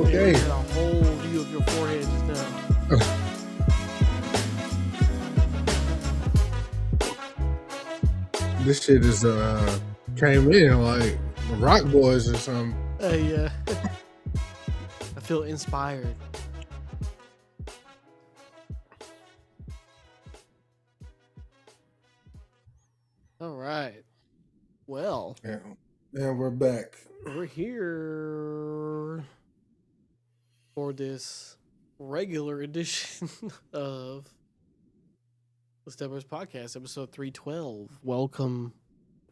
Okay. And a whole view of your forehead just now. This shit is came in like the Rock Boys or something. Yeah. I feel inspired. All right. Well, Yeah, we're back. we're here for this regular edition of the Steppers Podcast, episode 312. Welcome,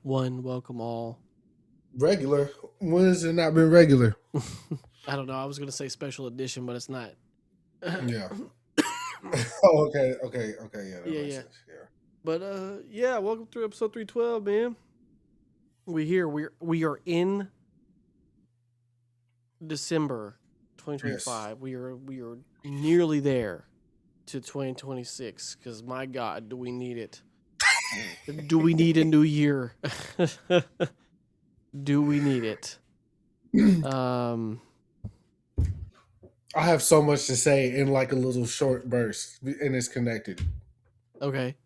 one, welcome all. Regular. When has it not been regular? I don't know. I was going to say special edition, but it's not. Yeah. Oh, okay. Yeah, that makes sense. Yeah. But yeah, welcome to episode 312, man. We are in December 2025. Yes. We are nearly there to 2026 because my God, do we need it? Do we need a new year? Do we need it? I have so much to say in like a little short burst, and it's connected. Okay.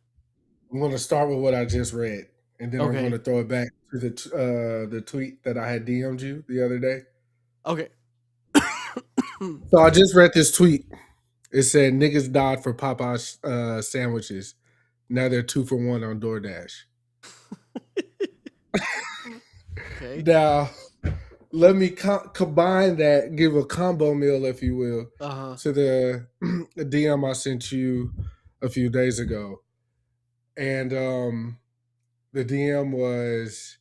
I'm going to start with what I just read, and then I'm going to throw it back to the tweet that I had DM'd you the other day. Okay. So I just read this tweet. It said niggas died for Popeye sandwiches. Now they're 2 for 1 on DoorDash. Okay. Now, let me combine that, give a combo meal, if you will, to the DM I sent you a few days ago. And the DM was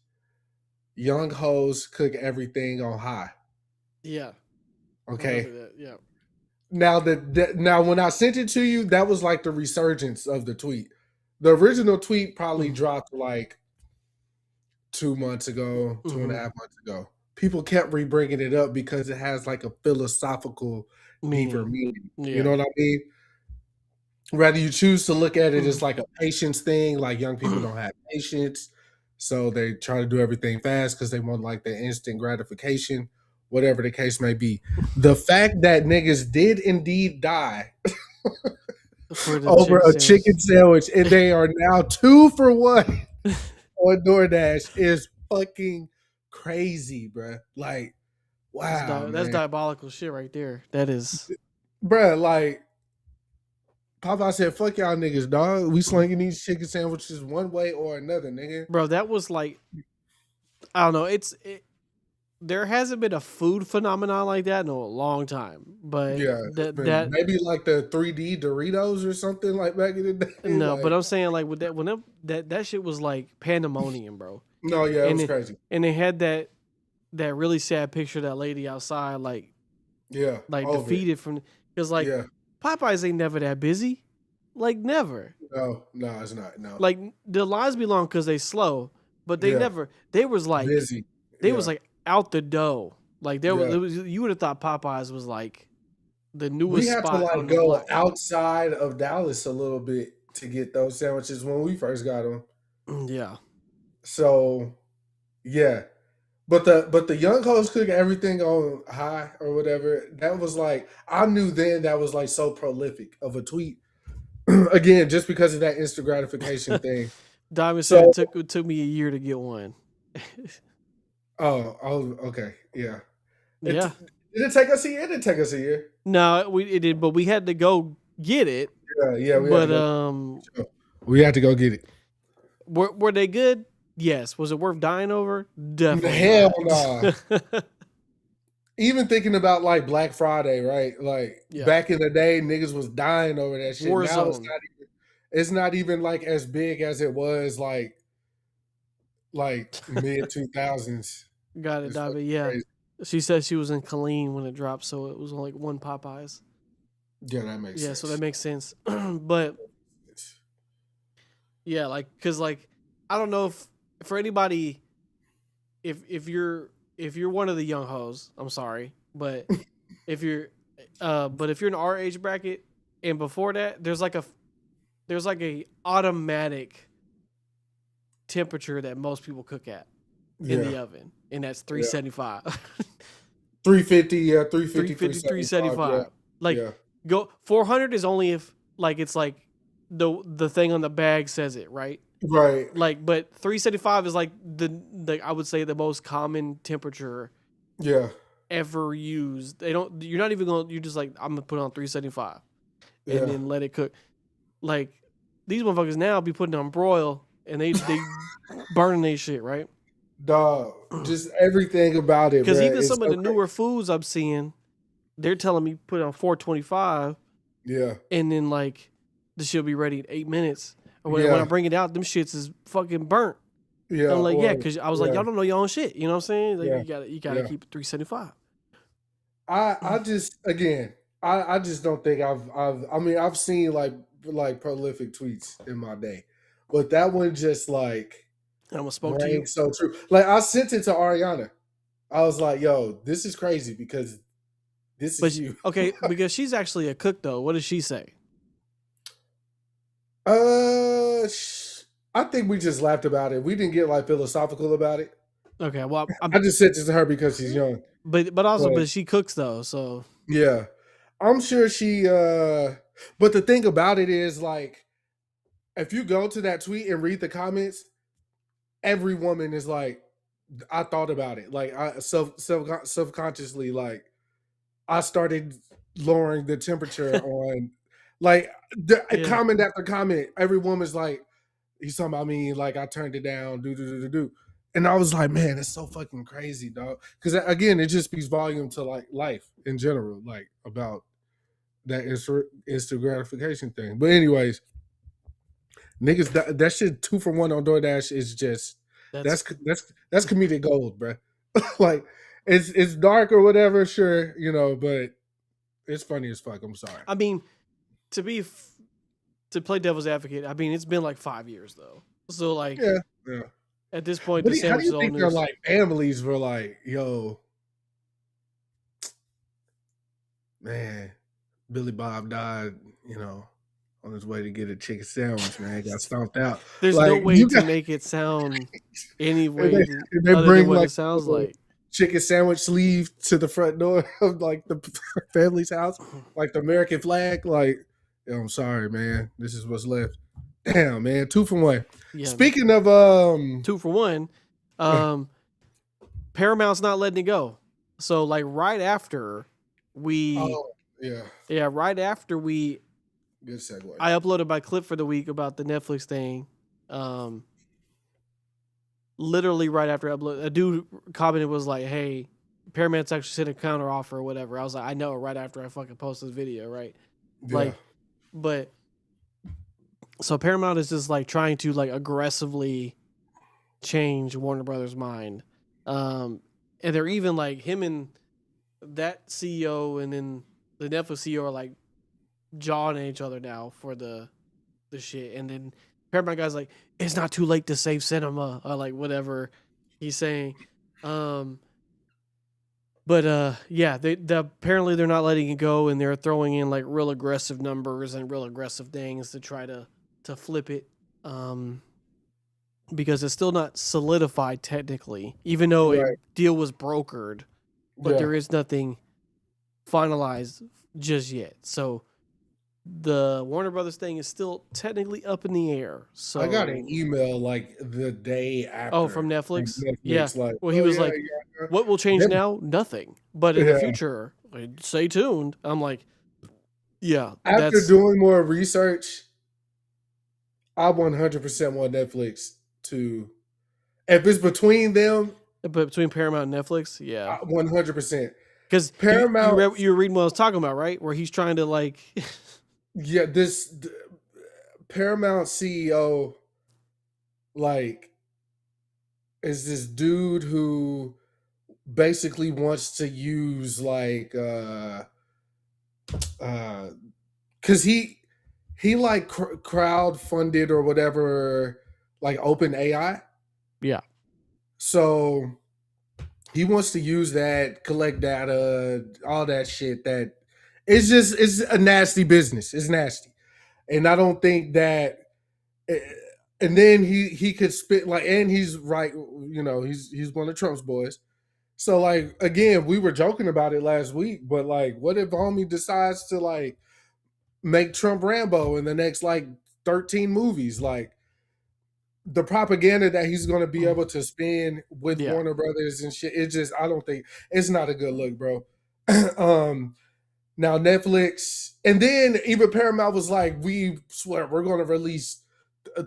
young hoes cook everything on high. Yeah. Okay. Yeah. Now now when I sent it to you, that was like the resurgence of the tweet. The original tweet probably dropped like 2 months ago, 2.5 months ago. People kept re-bringing it up because it has like a philosophical, deeper meaning. Yeah. You know what I mean? Whether you choose to look at it as like a patience thing, like young people don't have patience, so they try to do everything fast because they want like the instant gratification, whatever the case may be. The fact that niggas did indeed die over a chicken sandwich and they are now 2 for 1 on DoorDash is fucking crazy, bruh. Like, wow, that's diabolical shit right there. That is, bruh. Like, Popeye said, "Fuck y'all niggas, dog. We slinging these chicken sandwiches one way or another, nigga." Bro, that was like, I don't know. There hasn't been a food phenomenon like that in a long time. But yeah, that maybe like the 3D Doritos or something like back in the day. No, like, but I'm saying like with that when that shit was like pandemonium, bro. No, yeah, it was crazy. And they had that really sad picture of that lady outside, like defeated from because like Popeyes ain't never that busy, like never. No, it's not. No, like the lines be long because they slow, but they never. They was like busy. They was like out the dough. Like there was you would have thought Popeyes was like the newest spot. We had to like go outside of Dallas a little bit to get those sandwiches when we first got them. Yeah. So, yeah. But the young hoes cook everything on high or whatever. That was like, I knew then that was like so prolific of a tweet. Again, just because of that instant gratification thing. Diamond said it took me a year to get one. Oh, okay. Yeah. Yeah. Did it take us a year? It didn't take us a year. No, it did, but we had to go get it. Yeah. We had to go get it. Were they good? Yes. Was it worth dying over? Definitely. Hell no. Even thinking about like Black Friday, right? Like back in the day, niggas was dying over that shit. Now it's not even like as big as it was like mid 2000s. Got it, David. Yeah. Crazy. She said she was in Killeen when it dropped, so it was like one Popeyes. Yeah, that makes sense. Yeah, so that makes sense. But yeah, like because like I don't know if for anybody if you're one of the young hoes, I'm sorry, but if you're in our age bracket and before that, there's like a automatic temperature that most people cook at in the oven, and that's 375. 350, yeah, 350, 350, 375, yeah, 375. Like yeah, go 400 is only if like it's like the thing on the bag says it, right? right, Like but 375 is like the I would say the most common temperature yeah, ever used. They don't you're not even going to you're just like I'm going to put it on 375 and yeah. then let it cook. Like these motherfuckers now be putting on broil and they burning they shit, right? Dog, just everything about it, Because bro. even It's some of so the crazy. newer foods I'm seeing, they're telling me put it on 425 Yeah, and then like the shit will be ready in 8 minutes. Or when I yeah, bring it out, them shits is fucking burnt. yeah, I'm like, yeah, or because I was like, yeah, y'all don't know your own shit. You know what I'm saying? Like yeah, you gotta yeah. keep it 375. I just again, I just don't think I mean I've seen like prolific tweets in my day, but that one just like I almost spoke to you. rang so true. Like I sent it to Ariana. I was like, "Yo, this is crazy because this But is you." okay, because she's actually a cook though. What does she say? I think we just laughed about it. We didn't get like philosophical about it. Okay, well I'm I just sent it to her because she's young. but also But but she cooks though, so yeah, I'm sure she. But the thing about it is, like, if you go to that tweet and read the comments, every woman is like, I thought about it. Like, I subconsciously, like, I started lowering the temperature on, like, yeah. comment after comment. Every woman's like, he's talking about me, like, I turned it down, do. And I was like, man, it's so fucking crazy, dog. Because again, it just speaks volume to like life in general, like about that instant gratification thing. But anyways, niggas, that shit 2 for 1 on DoorDash is just That's that's comedic gold, bro. Like it's dark or whatever, sure, but it's funny as fuck. I'm sorry. I mean, to be to play devil's advocate, I mean it's been like 5 years though. So like Yeah, yeah. at this point But the how do sandwich you think their owners like families were like, yo, man, Billy Bob died, on his way to get a chicken sandwich, man, got stomped out. there's no Like way you to got make it sound any and way they other than bring what like it sounds a like. chicken sandwich sleeve to the front door of like the family's house, like the American flag. Like, yo, I'm sorry, man. This is what's left. Damn, man. 2 for 1. Yeah, Speaking of 2 for 1. Um, Paramount's not letting it go. So like right after we, oh yeah, yeah, right after we, good segue. I uploaded my clip for the week about the Netflix thing. Um, Literally right after I uploaded, a dude commented was like, "Hey, Paramount's actually sent a counter offer or whatever." I was like, "I know." Right after I fucking posted this video, right? Yeah, Like, but so Paramount is just like trying to like aggressively change Warner Brothers' mind. And they're even like him and that CEO and then the Netflix CEO are like jawing at each other now for the shit. And then Paramount guy's like, it's not too late to save cinema or like whatever he's saying. But yeah, apparently they're not letting it go and they're throwing in like real aggressive numbers and real aggressive things to try to flip it. Because it's still not solidified technically, even though a right. deal was brokered, but Yeah, there is nothing finalized just yet. So the Warner Brothers thing is still technically up in the air. I got an So email like the day oh, from after from Netflix, yeah. Netflix, like, Well, he oh was yeah, like, yeah, "What will change yeah. now? Nothing. But in the Yeah. future, like, stay tuned." I'm like, yeah, After that's doing more research, I 100% want Netflix to. If it's between them, but between Paramount and Netflix, yeah. 100%. Because Paramount, you were reading what I was talking about, right? Where he's trying to like, yeah, Paramount CEO, like, is this dude who basically wants to use like, because he like crowd funded or whatever, like Open AI. yeah, So he wants to use that, collect data, all that shit. That it's a nasty business. It's nasty, and I don't think that. eh, And then he could spit like, and he's right. He's one of Trump's boys. So like again, we were joking about it last week, but like, what if homie decides to like make Trump Rambo in the next like 13 movies? Like the propaganda that he's going to be able to spin with Yeah. Warner Brothers and shit. It just, I don't think it's not a good look, bro. um, Now Netflix, and then even Paramount was like, we swear we're going to release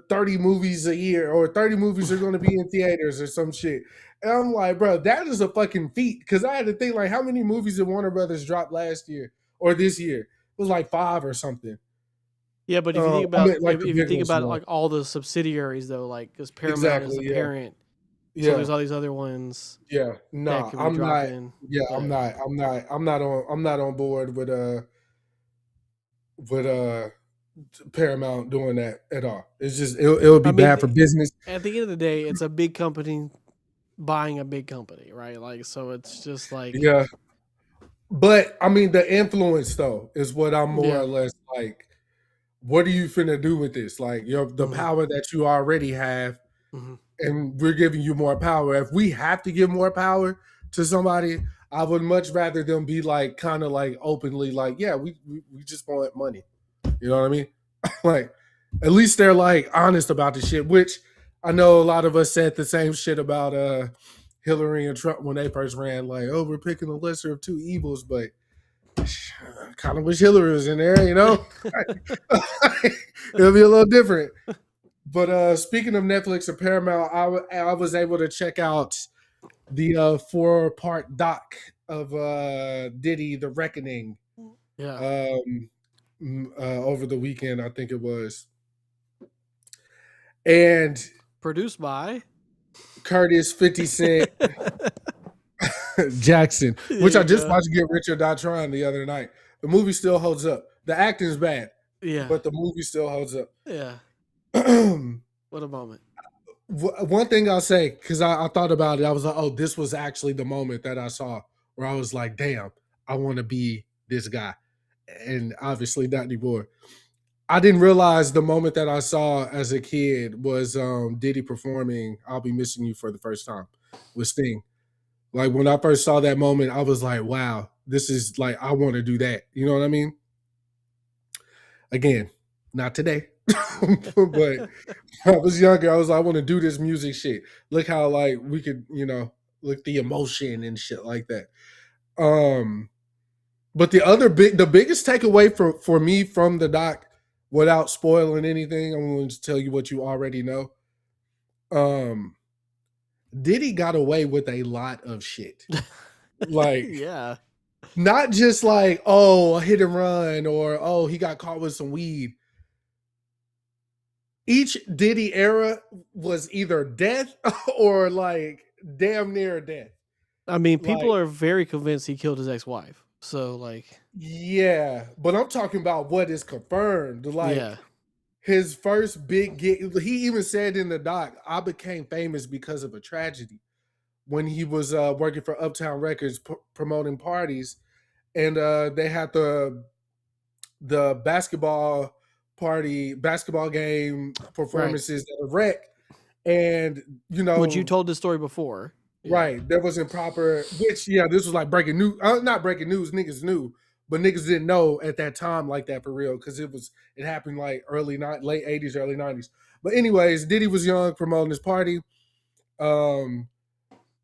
30 movies a year, or 30 movies are going to be in theaters or some shit. And I'm like, bro, that is a fucking feat. Because I had to think, like, how many movies did Warner Brothers drop last year or this year? It was like 5 or something. Yeah, but if you think I about mean, like the if you big think ones, about like all the subsidiaries though, like because Paramount is exactly. the Yeah. parent, so Yeah. there's all these other ones Yeah. that Nah, could be I'm not. dropping. Yeah, I'm But not. I'm not on board with Paramount doing that at all. It's just it would I be mean, bad for business. at the end of the day, it's a big company buying a big company, right? Like, so it's just like, Yeah. But I mean, the influence though is what I'm more yeah, or less like. What are you finna do with this? Like the hmm power that you already have, hmm and we're giving you more power. If we have to give more power to somebody, I would much rather them be like kind of like openly like, yeah, we just want money. You know what I mean? Like, at least they're like honest about the shit. Which I know a lot of us said the same shit about Hillary and Trump when they first ran. Like, oh, we're picking the lesser of two evils, but kind of wish Hillary was in there, you know? It'll be a little different. But speaking of Netflix and Paramount, I was able to check out the 4-part doc of Diddy, The Reckoning, yeah, um, over the weekend, I think it was. And produced by. Curtis 50 Cent Jackson, There which I you just go. watched Get Rich or Die Trying the other night. The movie still holds up. The acting's bad, Yeah, but the movie still holds up. yeah. What a moment. One thing I'll say, because I thought about it, I was like, oh, this was actually the moment that I saw where I was like, damn, I want to be this guy. And obviously not anymore. I didn't realize the moment that I saw as a kid was Diddy performing I'll Be Missing You for the first time with Sting. Like when I first saw that moment, I was like, wow, this is like, I want to do that. You know what I mean? Again, not today. But I was younger. I was like, I want to do this music shit. Look how like we could, look the emotion and shit like that. Um, but the biggest takeaway for me from the doc, without spoiling anything, I'm going to tell you what you already know. Um, Diddy got away with a lot of shit. Like Yeah. not just like, oh, a hit and run, or oh, he got caught with some weed. Each Diddy era was either death or like damn near death. I mean, people Like, are very convinced he killed his ex-wife. So, like, yeah, but I'm talking about what is confirmed. yeah, Like his first big gig, he even said in the doc, I became famous because of a tragedy when he was working for Uptown Records promoting parties, and they had the basketball game right. performances at a rec, and Which you told this story before. Yeah. right, there was improper. Which yeah, this was like breaking news. Not breaking news. Niggas knew, but niggas didn't know at that time like that for real because it happened like late '80s, early '90s. But anyways, Diddy was young promoting his party, um,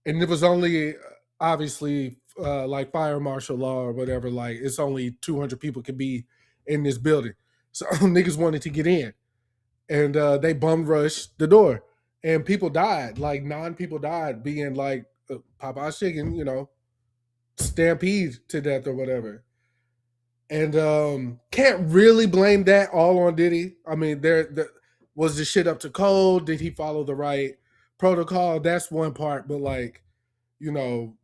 and it was only obviously like fire martial law or whatever. Like it's only 200 people could be in this building, so niggas wanted to get in, and they bum rushed the door, and people died. Like 9 people died, being like Popeye's chicken, stampede to death or whatever. And can't really blame that all on Diddy. I mean, was the shit up to code? Did he follow the right protocol? That's one part, but like, you know,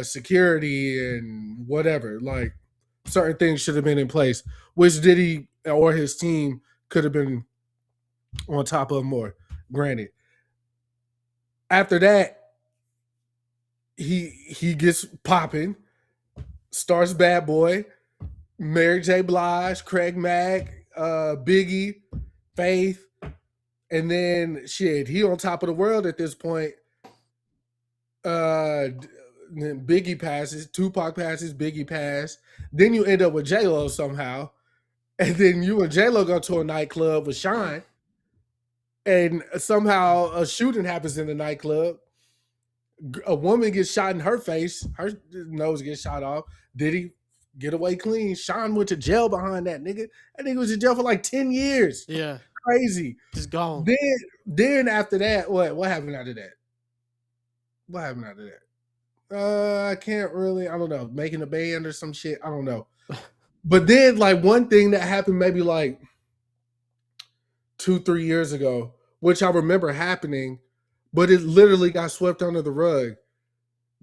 security and whatever, like certain things should have been in place, which Diddy or his team could have been on top of more. Granted, after that, he gets popping, starts Bad Boy, Mary J. Blige, Craig Mack, Biggie, Faith, and then shit, he on top of the world at this point. then Biggie passes, Tupac passes, Biggie pass. Then you end up with J Lo somehow, and then you and J Lo go to a nightclub with Sean, and somehow a shooting happens in the nightclub. A woman gets shot in her face, her nose gets shot off. Diddy get away clean. Sean went to jail behind that nigga. That nigga was in jail for like 10 years. Yeah. Crazy. Just gone. Then after that, what happened after that? What happened after that? I can't really, I don't know, making a band or some shit. I don't know. But then like one thing that happened maybe like 2-3 years ago, which I remember happening, but it literally got swept under the rug.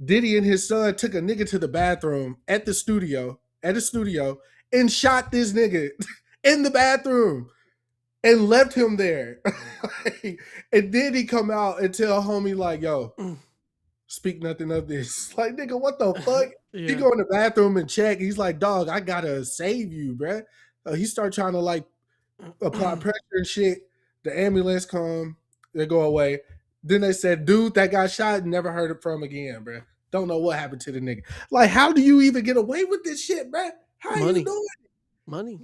Diddy and his son took a nigga to the bathroom at the studio, and shot this nigga in the bathroom and left him there. And then he come out and tell homie like, yo, speak nothing of this. Like, nigga, what the fuck? Yeah. He go in the bathroom and check. He's like, dog, I gotta save you, bruh. He start trying to like apply pressure and shit. The ambulance come, they go away. Then they said, dude that got shot, never heard it from again, bruh. Don't know what happened to the nigga. Like, how do you even get away with this shit, bruh? How Money. you doing it? Money.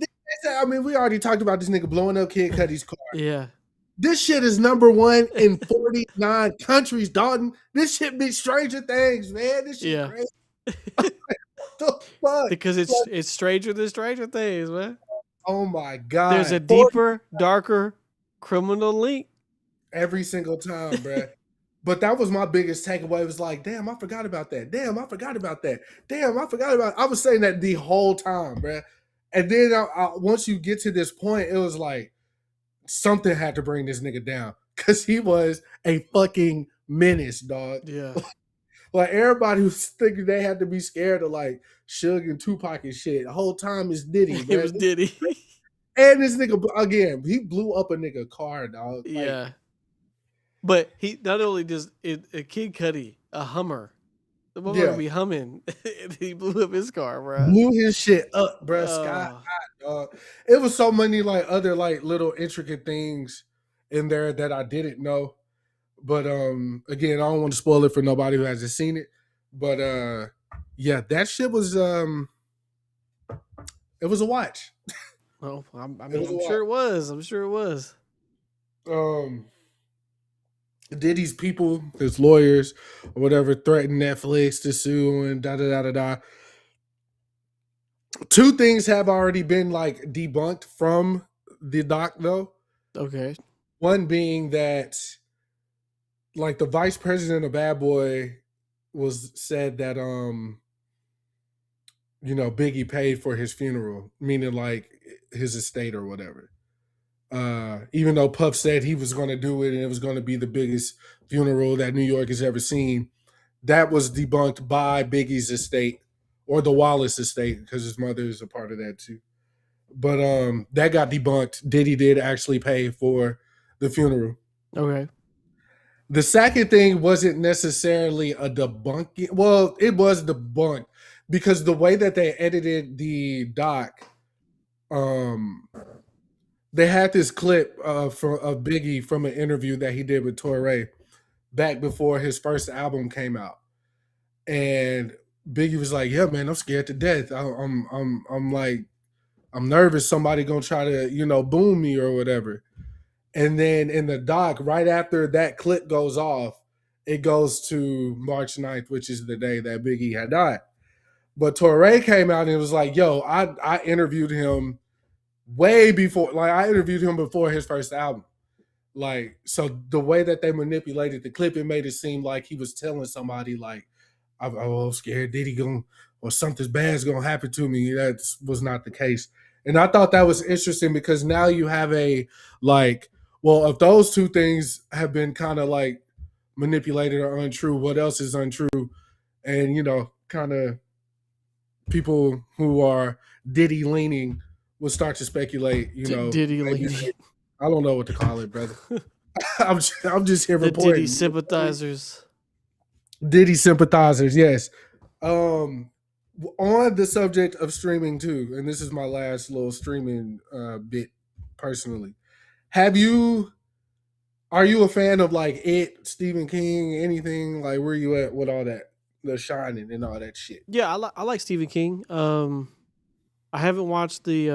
I mean, we already talked about this nigga blowing up Kid Cudi's car. Yeah. This shit is number 1 in 49 countries, Dalton. This shit be Stranger Things, man. This shit crazy. The fuck? Because it's stranger than Stranger Things, man. Oh my god. There's a deeper, darker criminal link. Every single time, bruh. But that was my biggest takeaway. It was like, damn, I forgot about that. Damn, I forgot about that. Damn, I forgot about it. I was saying that the whole time, bruh. And then once you get to this point, it was like something had to bring this nigga down because he was a fucking menace, dog. Yeah. Like everybody was thinking they had to be scared of like Suge and Tupac and shit. The whole time it's Diddy. It was Diddy. And this nigga again, he blew up a nigga car, dog. Like, yeah. But he not only does a Kid Cudi, a Hummer. The motherfucker be humming. He blew up his car, bro. Blew his shit up, bro. Sky high, dog. It was so many like other like little intricate things in there that I didn't know. But again, I don't want to spoil it for nobody who hasn't seen it. But yeah, that shit was it was a watch. Oh, I'm sure it was. I'm sure it was. Diddy's people, his lawyers, or whatever, threatened Netflix to sue and da da da da da. 2 things have already been like debunked from the doc, though. Okay. One being that, like, the vice president of Bad Boy said that you know, Biggie paid for his funeral, meaning like his estate or whatever. Even though Puff said he was going to do it and it was going to be the biggest funeral that New York has ever seen, that was debunked by Biggie's estate or the Wallace estate because his mother is a part of that too. But that got debunked. Diddy did actually pay for the funeral. Okay. The second thing wasn't necessarily a debunking. Well, it was debunked because the way that they edited the doc, they had this clip of Biggie from an interview that he did with Torre back before his first album came out, and Biggie was like, "Yeah, man, I'm scared to death. I'm like, I'm nervous. Somebody gonna try to, you know, boom me or whatever." And then in the doc, right after that clip goes off, it goes to March 9th, which is the day that Biggie had died. But Torre came out and was like, "Yo, I interviewed him." Way before, like I interviewed him before his first album. Like, so the way that they manipulated the clip, it made it seem like he was telling somebody like, I'm scared Diddy gonna, or something bad's gonna happen to me. That was not the case. And I thought that was interesting because now you have a like, well, if those 2 things have been kind of like manipulated or untrue, what else is untrue? And you know, kind of people who are Diddy leaning will start to speculate, you know. Diddy leaning. I don't know what to call it, brother. I'm just here the reporting. Diddy sympathizers. Diddy sympathizers, yes. On the subject of streaming too, and this is my last little streaming bit personally. Are you a fan of like Stephen King, anything? Like, where you at with all that? The Shining and all that shit. Yeah, I like Stephen King. I haven't watched the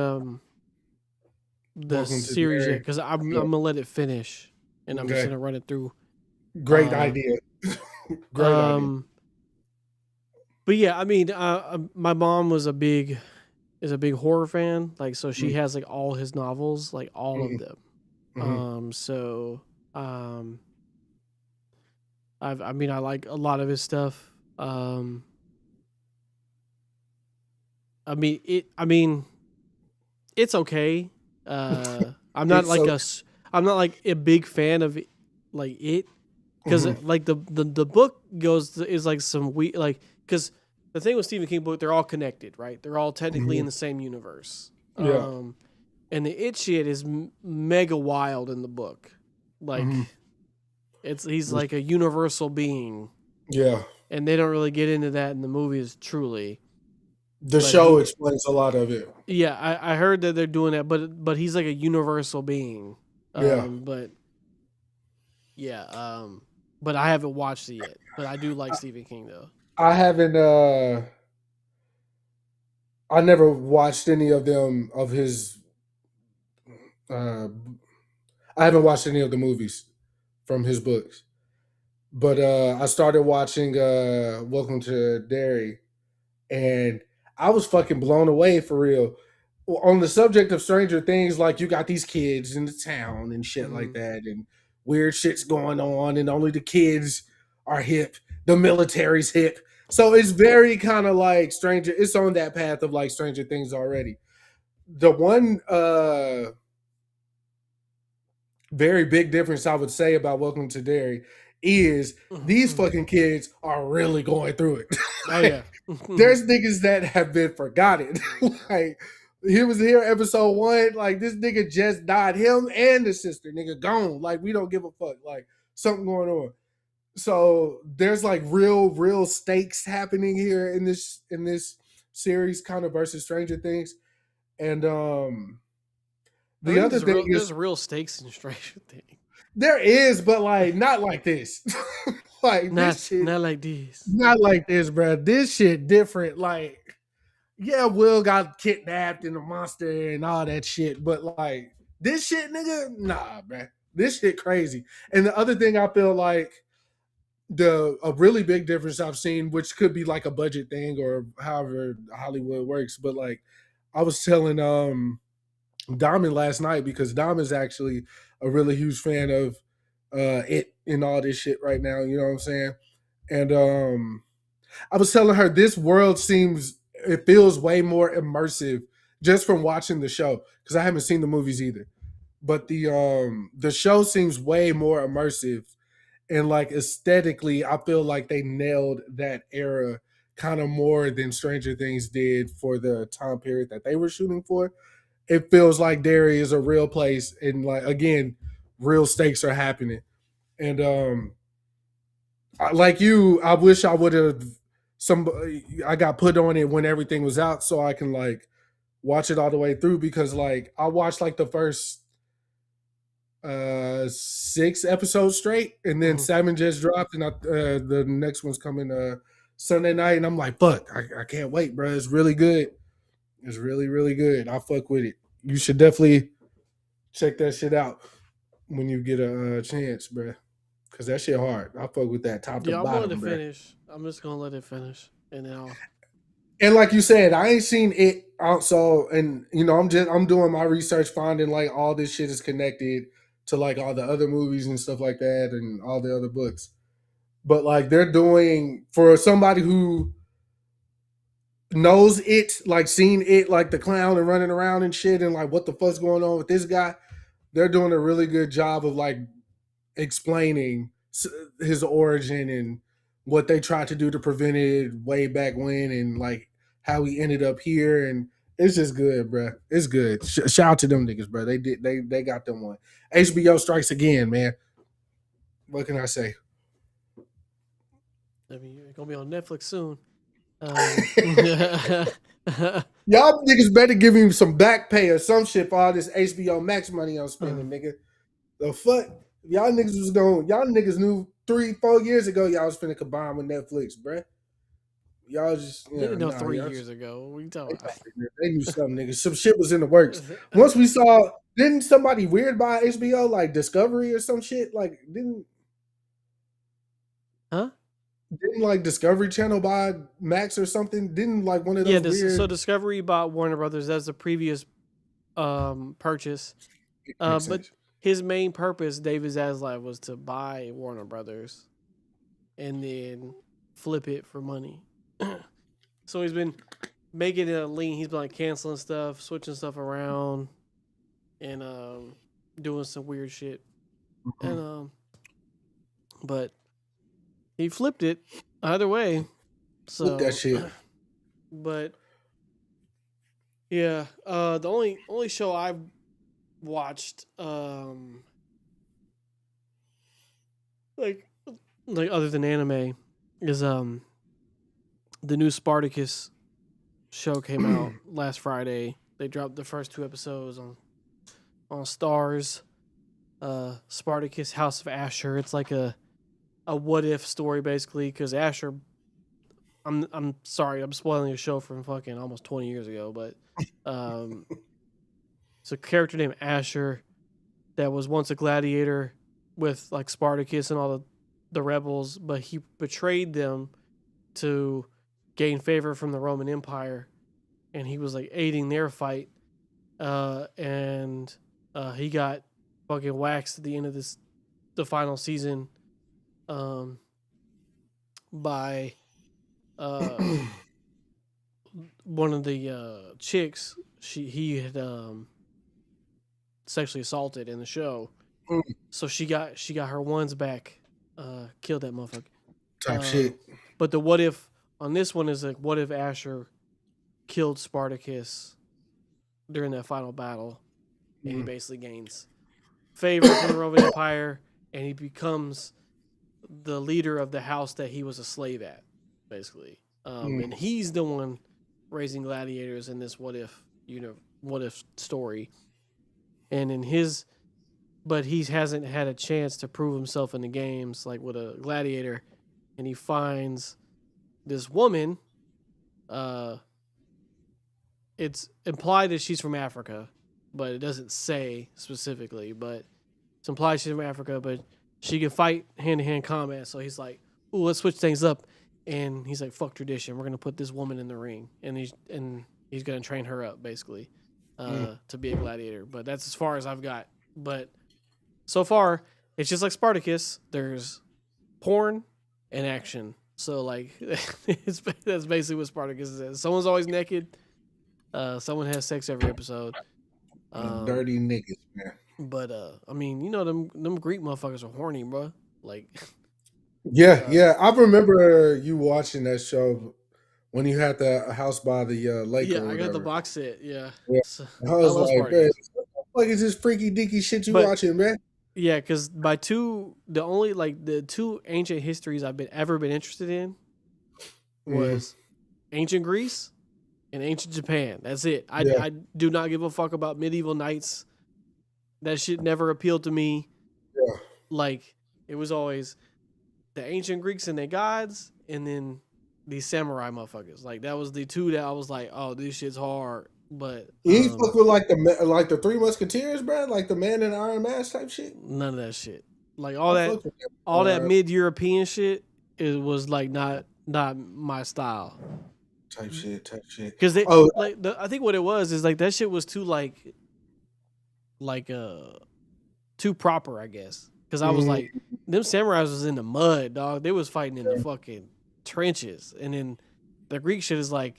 Welcome to series yet Derry. because Yeah. I'm gonna let it finish, and I'm just Okay. gonna run it through. Great Uh, idea. Great idea. um, but yeah, I mean, my mom is a big horror fan. Like, so she Mm, has like all his novels, like all of mm, them. mm, So um, I mean, I like a lot of his stuff. I mean, it's okay. I'm not It's like so. I'm not like a big fan of like it because Mhm, like the book is like some like because the thing with Stephen King book, they're all connected, right? They're all technically in mhm. the same universe. Yeah. And the it shit is mega wild in the book. Like Mhm. he's like a universal being, Yeah. and they don't really get into that in the movies truly. The But show explains a lot of it. yeah, I heard that they're doing that, but he's like a universal being. Yeah. But yeah, but I haven't watched it yet. But I do like I, Stephen King though. I haven't. I never watched any of them of his. Uh, I haven't watched any of the movies from his books, but I started watching Welcome to Derry, and I was fucking blown away for real. On the subject of Stranger Things, like you got these kids in the town and shit like Hmm. that, and weird shit's going on, and only the kids are hip. The military's hip, so it's very kind of like Stranger. It's on that path of like Stranger Things already. The one very big difference I would say about Welcome to Derry is these Hmm. fucking kids are really going through it. Oh Like, yeah. there's niggas that have been forgotten. Like he was here episode one. Like this nigga just died. Him and the sister, nigga, gone. Like we don't give a fuck. Like something going on. So there's like real stakes happening here in this series, kind of versus Stranger Things. And I the think other thing is there's real stakes in Stranger Things. there is, but like not like this. Like this shit, Not like this. not like this, bro. This shit different. Like yeah, Will got kidnapped and a monster and all that shit, but like this shit, nigga, nah, man. This shit crazy. And the other thing I feel like the a really big difference I've seen, which could be like a budget thing or however Hollywood works, but like I was telling Diamond last night because Diamond's actually a really huge fan of it and all this shit right now, you know what I'm saying? And I was telling her this world seems it feels way more immersive just from watching the show because I haven't seen the movies either. But the show seems way more immersive and like aesthetically, I feel like they nailed that era kind of more than Stranger Things did for the time period that they were shooting for. It feels like Derry is a real place, and like again, real stakes are happening. And like you, I wish I would have some. I got put on it when everything was out, so I can like watch it all the way through because like I watched like the first 6 episodes straight, and then Hmm. 7 just dropped, and the next one's coming Sunday night, and I'm like, fuck, I can't wait, bro. It's really good. It's really good. I fuck with it. You should definitely check that shit out when you get a chance, bro. Cause that shit hard. I fuck with that top to Yeah, I'm gonna let bottom, it bro. finish. I'm just gonna let it finish, and then I'll. And like you said, I ain't seen it also, and you know, I'm doing my research, finding like all this shit is connected to like all the other movies and stuff like that, and all the other books. But like they're doing for somebody who knows it, like seen it, like the clown and running around and shit, and like what the fuck's going on with this guy. They're doing a really good job of like explaining his origin and what they tried to do to prevent it way back when, and like how he ended up here. And it's just good, bro. It's good. Shout out to them niggas, bro. They got them one. HBO strikes again, man. What can I say? I mean, it's gonna be on Netflix soon. Y'all niggas better give him some back pay or some shit for all this HBO Max money I'm uh, spending, nigga. The fuck? Y'all niggas was going, y'all niggas knew 3, 4 years ago y'all was finna combine with Netflix, bruh. Y'all just They didn't know nah. 3 years ago. What are you talking about? They knew something, nigga. Some shit was in the works. Once we saw, didn't somebody weird buy HBO like Discovery or some shit? Like Huh? didn't like Discovery Channel buy Max or something? Didn't like one of Yeah, those weird? so Discovery bought Warner Brothers. That's the previous purchase. Makes But sense. his main purpose, David Zaslav, was to buy Warner Brothers and then flip it for money. So he's been making it a lean. He's been like canceling stuff, switching stuff around, and doing some weird shit. And but he flipped it either way. So Flip that shit. But yeah, the only show I've watched like other than anime is the new Spartacus show came out last Friday. They dropped the first 2 episodes on Stars. Spartacus House of Asher. It's like a what if story basically, because Asher, I'm sorry, I'm spoiling a show from fucking almost 20 years ago, but it's a character named Asher that was once a gladiator with like Spartacus and all the rebels, but he betrayed them to gain favor from the Roman Empire, and he was like aiding their fight, and he got fucking waxed at the end of the final season, by one of the chicks he had sexually assaulted in the show. So she got her ones back, killed that motherfucker. Type shit. But the what if on this one is like, what if Asher killed Spartacus during that final battle, and he basically gains favor from the Roman Empire, and he becomes the leader of the house that he was a slave at, basically. And he's the one raising gladiators in this what if story. And in his, but he hasn't had a chance to prove himself in the games like with a gladiator, and he finds this woman. It's implied that she's from Africa, but it doesn't say specifically. But it's implied she's from Africa, but she can fight hand-to-hand combat. So he's like, "Ooh, let's switch things up." And he's like, "Fuck tradition. We're gonna put this woman in the ring," and he's gonna train her up basically to be a gladiator. But that's as far as I've got. But so far, it's just like Spartacus. There's porn and action. So like, that's basically what Spartacus is. Someone's always naked. Someone has sex every episode. Dirty niggas, man. But I mean, you know, them Greek motherfuckers are horny, bro. Like, yeah. I remember you watching that show when you had the house by the lake. Yeah, or I got the whatever. box set. Yeah. So, I was like, man, what the fuck is this freaky deaky shit you watching, man? Yeah, because the two ancient histories I've ever been interested in was ancient Greece and ancient Japan. That's it. I do not give a fuck about medieval knights. That shit never appealed to me. Yeah. Like, it was always the ancient Greeks and their gods, and then these samurai motherfuckers. Like, that was the two that I was like, oh, this shit's hard. But you fuck with like the Three Musketeers, bro, like the Man in the Iron Mask type shit. None of that shit. Like all that mid-European shit, it was like not my style. Type shit. Because I think what it was is like that shit was too too proper, I guess. Because I was like, them samurais was in the mud, dog. They was fighting in the fucking trenches, and then the Greek shit is like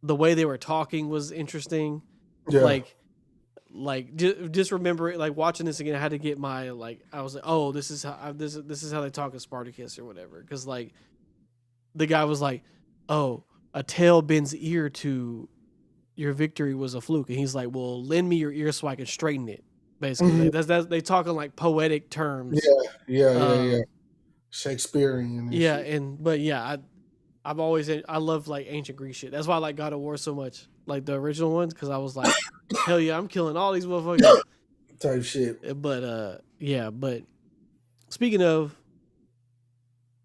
the way they were talking was interesting. Yeah. Like just remember it, like watching this again, I had to get my I was like, oh, this is how they talk in Spartacus or whatever. Because like the guy was like, oh, a tail bends ear to your victory was a fluke, and he's like, well, lend me your ear so I can straighten it. Basically, that's they talk in like poetic terms. Yeah. Shakespearean. I love like ancient Greek shit. That's why I like God of War so much, like the original ones, because I was like, hell yeah, I'm killing all these motherfuckers. Type shit. But but speaking of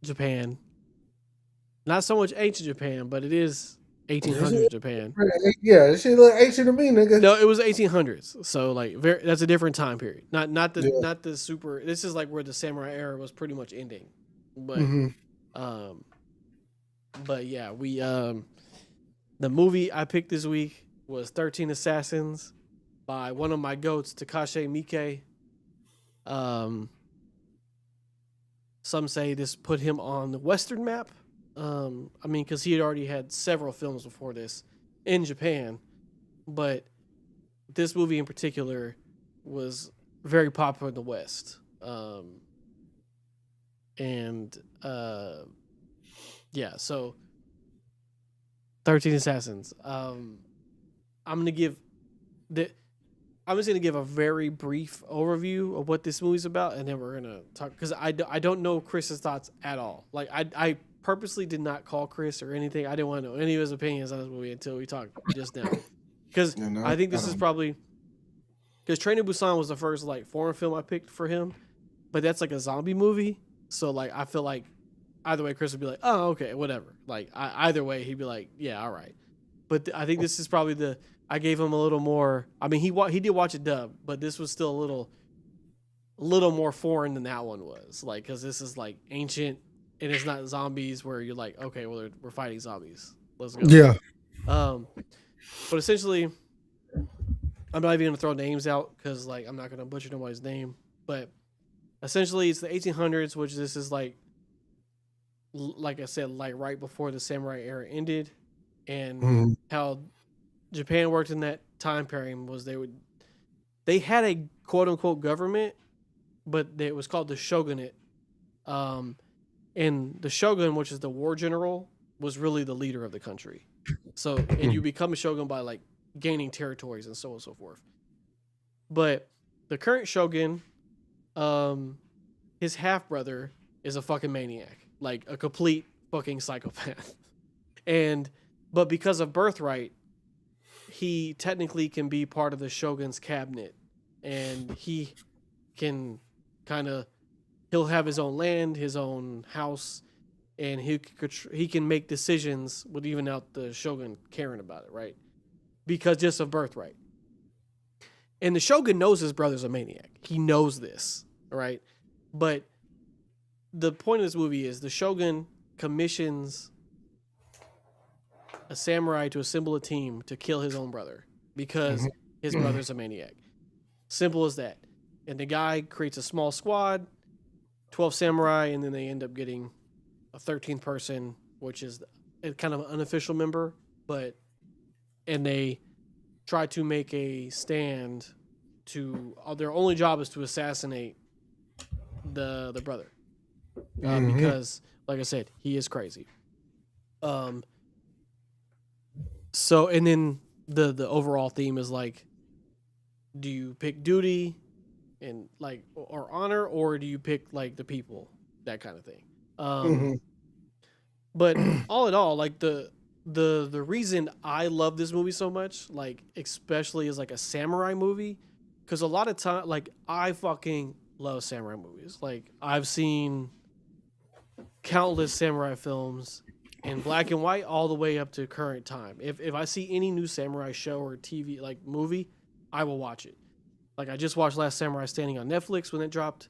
Japan, Not so much ancient Japan, but it is 1800s Japan. Yeah, this shit look ancient to me, nigga. No, it was 1800s. So like, that's a different time period. Yeah. Not the super. This is like where the samurai era was pretty much ending. But Mm-hmm. um, but yeah, we the movie I picked this week was 13 Assassins by one of my goats, Takashi Miike. Um, some say this put him on the Western map. I mean, because he had already had several films before this in Japan, but this movie in particular was very popular in the West. And yeah, so 13 Assassins. I'm gonna give the. I'm just gonna give a very brief overview of what this movie's about, and then we're gonna talk because I don't know Chris's thoughts at all. Like I purposely did not call Chris or anything. I didn't want to know any of his opinions on this movie until we talked just now, because I think this is probably because Train to Busan was the first like foreign film I picked for him, but that's like a zombie movie, so like I feel like either way Chris would be like, oh okay, whatever. Like either way he'd be like, yeah, all right. But I think this is probably the I gave him a little more. I mean, he did watch it dub, but this was still a little more foreign than that one was. Like, because this is like ancient, and it's not zombies where you're like, okay, well we're fighting zombies. Let's go. Yeah. But essentially, I'm not even gonna throw names out because like I'm not gonna butcher nobody's name. But essentially, it's the 1800s, which this is like I said, like right before the samurai era ended, and how Japan worked in that time period was they had a quote unquote government, but it was called the shogunate. And the shogun, which is the war general, was really the leader of the country. So, and you become a shogun by like gaining territories and so on and so forth. But the current shogun, his half brother is a fucking maniac, like a complete fucking psychopath. But because of birthright, he technically can be part of the shogun's cabinet, and he can he'll have his own land, his own house, and he can make decisions with even out the shogun caring about it, right? Because just of birthright. And the shogun knows his brother's a maniac. He knows this, right? But the point of this movie is the shogun commissions a samurai to assemble a team to kill his own brother because his brother's a maniac. Simple as that. And the guy creates a small squad, 12 samurai, and then they end up getting a 13th person, which is kind of an unofficial member, and they try to make a stand to their only job is to assassinate the brother. Because like I said, he is crazy. So, and then the overall theme is like, do you pick duty and like or honor, or do you pick like the people, that kind of thing. But all in all, like the reason I love this movie so much, like especially as like a samurai movie, because a lot of time, like I fucking love samurai movies. Like I've seen countless samurai films in black and white all the way up to current time. If I see any new samurai show or TV like movie, I will watch it. Like I just watched Last Samurai Standing on Netflix when it dropped.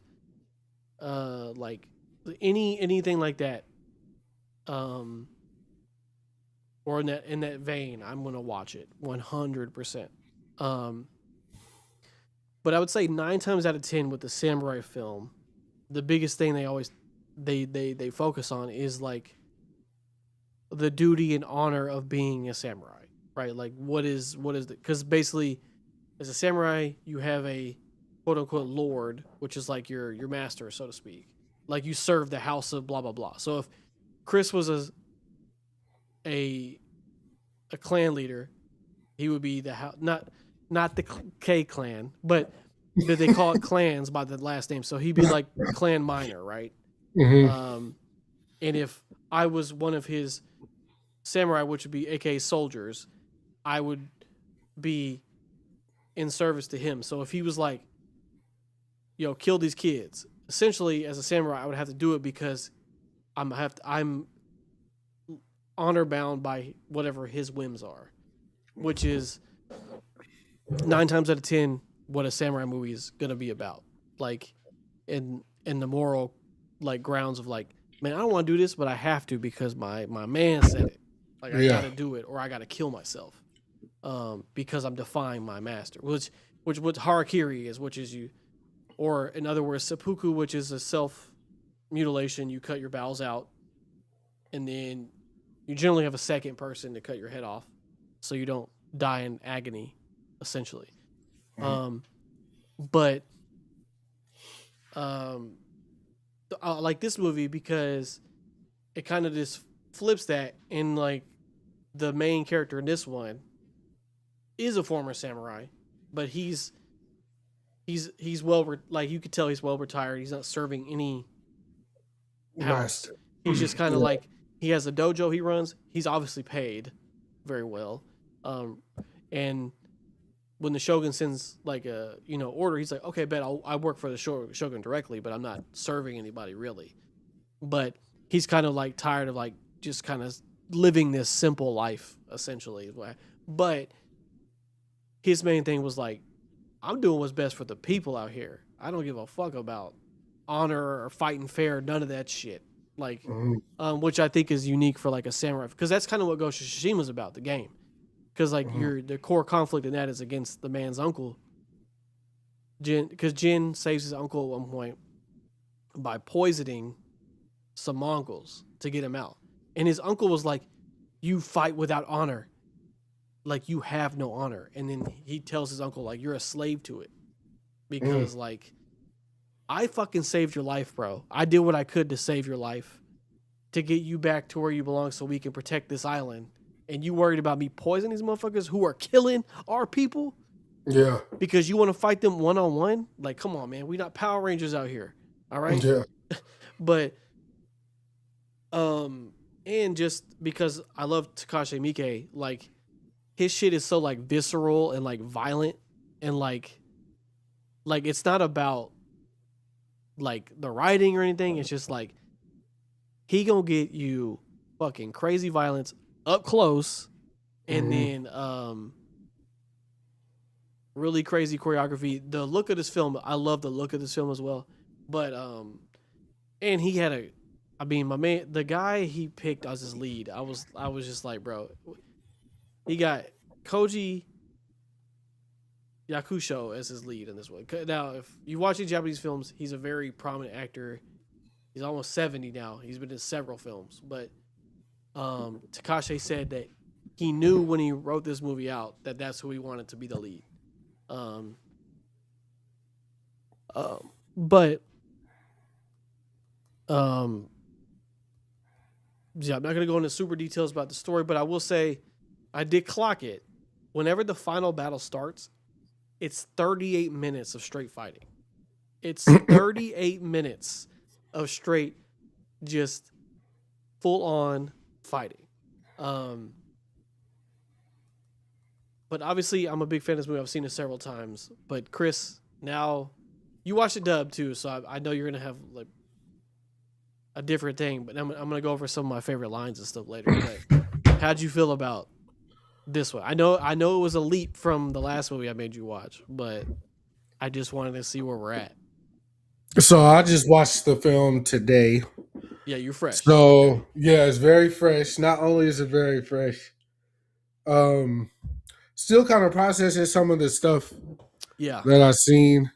Like anything like that. Or in that vein, I'm gonna watch it 100%. But I would say 9 times out of 10 with the samurai film, the biggest thing they always they focus on is like the duty and honor of being a samurai, right? Like what is because basically as a samurai you have a quote unquote lord, which is like your master, so to speak. Like you serve the house of blah blah blah. So if Chris was a clan leader, he would be the not the K clan, but they call it clans by the last name. So he'd be like clan minor, right? And if I was one of his samurai, which would be aka soldiers, I would be in service to him. So if he was like, kill these kids, essentially as a samurai, I would have to do it because I'm honor bound by whatever his whims are, which is 9 times out of 10 what a samurai movie is gonna be about. Like in the moral like grounds of like, man, I don't want to do this, but I have to because my man said it. Like I Yeah. gotta do it or I gotta kill myself. Because I'm defying my master, which what harakiri is, which is you, or in other words, seppuku, which is a self mutilation. You cut your bowels out, and then you generally have a second person to cut your head off, so you don't die in agony, essentially. But I like this movie because it kind of just flips that, and like the main character in this one is a former samurai, but he's like you could tell he's well retired. He's not serving any house. Master. He's just kind of Yeah. like he has a dojo he runs. He's obviously paid very well, and when the shogun sends like a order, he's like, okay, bet I work for the shogun directly, but I'm not serving anybody really. But he's kind of like tired of like just kind of living this simple life essentially. But his main thing was like, I'm doing what's best for the people out here. I don't give a fuck about honor or fighting fair, none of that shit. Like, which I think is unique for like a samurai, because that's kind of what Ghost of Tsushima is about, the game. Because like the core conflict in that is against the man's uncle. Because Jin saves his uncle at one point by poisoning some Mongols to get him out, and his uncle was like, "You fight without honor. Like you have no honor." And then he tells his uncle like, "You're a slave to it," because like, I fucking saved your life, bro. I did what I could to save your life, to get you back to where you belong, so we can protect this island. And you worried about me poisoning these motherfuckers who are killing our people? Yeah. Because you want to fight them one-on-one? Like, come on, man. We not Power Rangers out here. All right? Yeah. But and just because I love Takashi Miike, like his shit is so like visceral and like violent, and like it's not about like the writing or anything. It's just like he gonna get you fucking crazy violence up close, and then really crazy choreography. The look of this film, I love the look of this film as well. But and he had my man, the guy he picked as his lead, I was just like, bro, he got Koji Yakusho as his lead in this one. Now, if you watch these Japanese films, he's a very prominent actor. He's almost 70 now. He's been in several films, but Takashi said that he knew when he wrote this movie out that that's who he wanted to be the lead. But yeah, I'm not gonna go into super details about the story, but I will say I did clock it. Whenever the final battle starts, it's 38 minutes of straight fighting. It's 38 minutes of straight, just full on fighting. But obviously, I'm a big fan of this movie. I've seen it several times. But Chris, now you watched it dub too, so I know you're gonna have like a different thing. But I'm gonna go over some of my favorite lines and stuff later. But how'd you feel about this one? I know it was a leap from the last movie I made you watch, but I just wanted to see where we're at. So I just watched the film today. Yeah, you're fresh. So yeah, it's very fresh. Not only is it very fresh, still kind of processing some of the stuff that I've seen.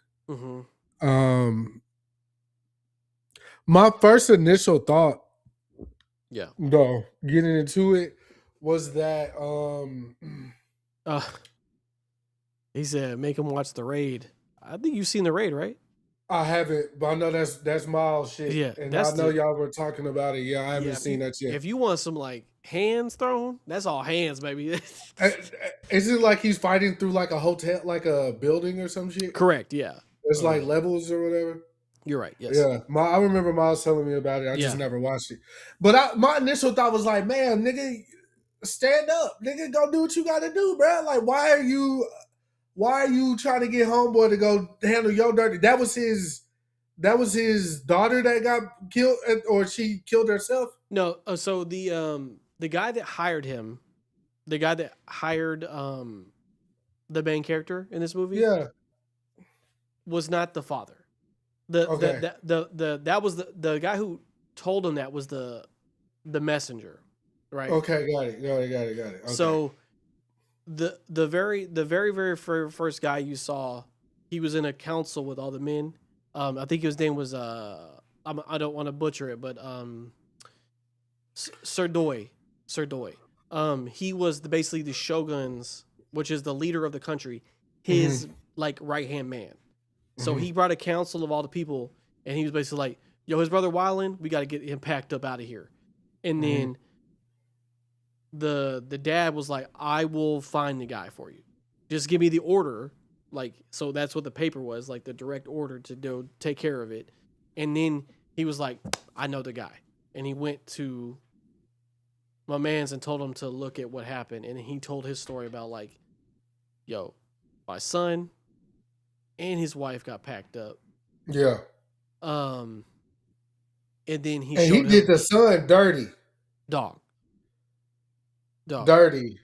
My first initial thought, though, getting into it, was that he said make him watch The Raid. I think you've seen The Raid, right? I haven't, but I know that's Miles shit. Yeah, and I know y'all were talking about it. Yeah, I haven't seen that yet. If you want some like hands thrown, that's all hands, baby. Is it like he's fighting through like a hotel, like a building or some shit? Correct. Yeah. It's like levels or whatever. You're right. Yes. Yeah. I remember Miles telling me about it. I just never watched it. But my initial thought was like, man, nigga, stand up, nigga, go do what you got to do, bro. Like, why are you trying to get homeboy to go handle your dirty? That was his daughter that got killed, or she killed herself. No. So the the guy that hired him, the guy that hired the main character in this movie Yeah. was not the father. Okay. That was the guy who told him that was the messenger, right? Okay. Got it. Got it. Okay. So the very first guy you saw, he was in a council with all the men. I think his name was I don't want to butcher it, but Sir Doy. He was basically the shogun's, which is the leader of the country, his like right hand man. So he brought a council of all the people, and he was basically like, "Yo, his brother Wyland, we got to get him packed up out of here." And then the dad was like, "I will find the guy for you. Just give me the order." Like, so that's what the paper was, like the direct order to do take care of it. And then he was like, "I know the guy," and he went to my man's and told him to look at what happened, and he told his story about like, "Yo, my son and his wife got packed up." Yeah. And then he And showed he him did the son dirty. dog. Dirty.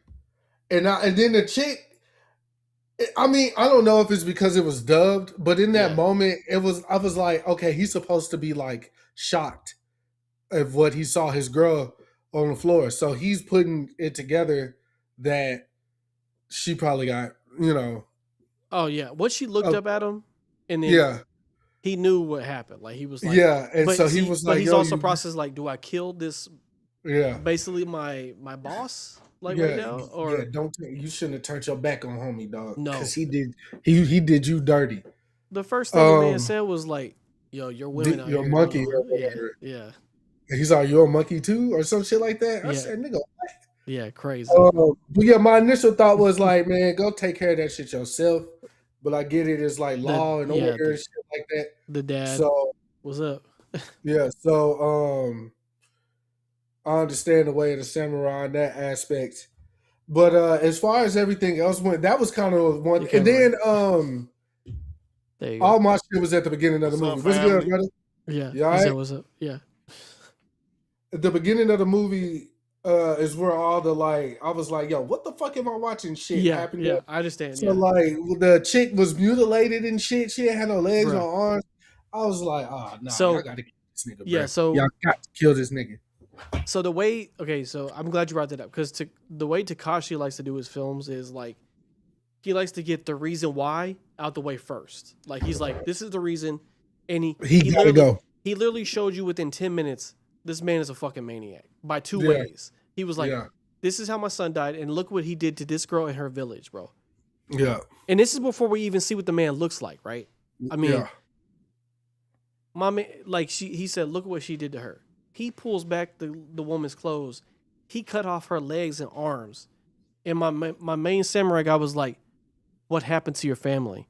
And then the chick, I mean, I don't know if it's because it was dubbed, but in that moment, I was like, okay, he's supposed to be like shocked of what he saw his girl on the floor. So he's putting it together that she probably got, Oh yeah, what she looked up at him, and then he knew what happened. Like he was like, and so he was like, but he's also processed like, do I kill this? Yeah, basically my boss like right now, or you shouldn't have turned your back on homie, dog. No, because he did you dirty. The first thing the man said was like, "Yo, you're women out you're here, a monkey or whatever." Yeah. And he's like, "You're a monkey too," or some shit like that. I said, "Nigga, what?" Yeah, crazy. But yeah, my initial thought was like, man, go take care of that shit yourself. But I get it, it's like law and order and shit like that. The dad. So what's up? Yeah, so I understand the way of the samurai in that aspect. But as far as everything else went, that was kind of one. And then all my shit was at the beginning of the movie. What's good, brother? Yeah. You all right? What's up? Yeah. At the beginning of the movie is where all the I was like, yo, what the fuck am I watching shit happening? Yeah, I understand. So like the chick was mutilated and shit. She had no legs, no arms. I was like, oh no, y'all gotta kill this nigga, bro. Yeah, so y'all got to kill this nigga. So so I'm glad you brought that up, because the way Takashi likes to do his films is like, he likes to get the reason why out the way first. Like he's like, this is the reason, and he gotta go. He literally showed you within 10 minutes, this man is a fucking maniac by two ways. He was like, this is how my son died, and look what he did to this girl in her village, bro. Yeah. And this is before we even see what the man looks like, right? I mean, my man, like he said, look at what she did to her. He pulls back the woman's clothes. He cut off her legs and arms. And my main samurai guy was like, what happened to your family?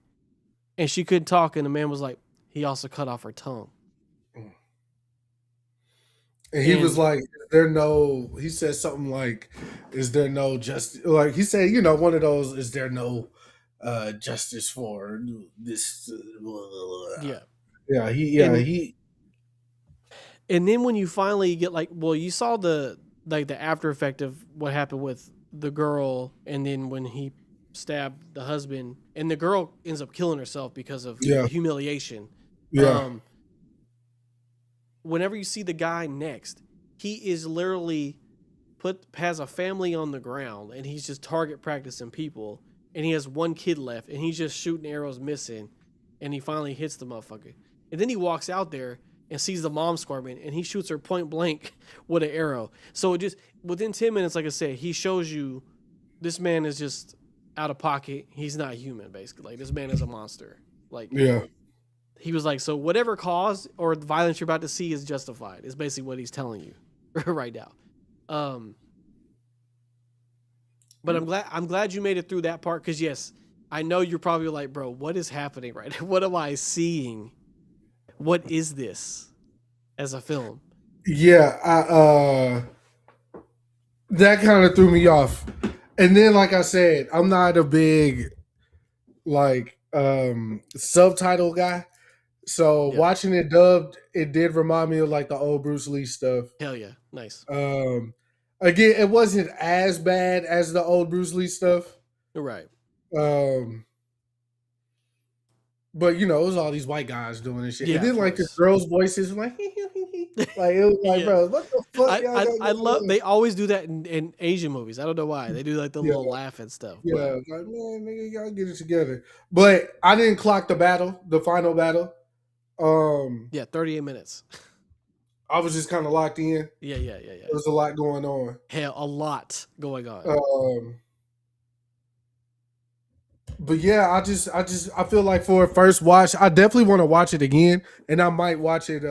And she couldn't talk, and the man was like, he also cut off her tongue. And he was like, he said something like, is there no justice? Like he said, one of those, is there no justice for this? He. And then when you finally get you saw the after effect of what happened with the girl, and then when he stabbed the husband, and the girl ends up killing herself because of humiliation. Yeah. Whenever you see the guy next, he is literally has a family on the ground, and he's just target practicing people, and he has one kid left, and he's just shooting arrows missing, and he finally hits the motherfucker. And then he walks out there and sees the mom squirming, and he shoots her point blank with an arrow. So it just, within 10 minutes, like I said, he shows you this man is just out of pocket. He's not human, basically. Like, this man is a monster. He was like, so whatever cause or violence you're about to see is justified, is basically what he's telling you right now. But I'm glad you made it through that part, because yes, I know you're probably like, bro, what is happening right now? What am I seeing? What is this as a film? Yeah, that kind of threw me off. And then, like I said, I'm not a big subtitle guy. So watching it dubbed, it did remind me of the old Bruce Lee stuff. Hell yeah, nice. Again, it wasn't as bad as the old Bruce Lee stuff. Right. Um, but you know, it was all these white guys doing this shit, and Yeah, of then like the course. girls' voices were like, like it was like, Yeah. bro, what the fuck y'all got I going love on? they always do that in Asian movies. I don't know why. They do like the Yeah, little laugh and stuff. yeah, But like man, nigga, y'all get it together. But I didn't clock the battle, the final battle. yeah, 38 minutes. I was just kind of locked in. Yeah. There was a lot going on. Hell, a lot going on. Um, but yeah, I feel like for a first watch, I definitely want to watch it again, and I might watch it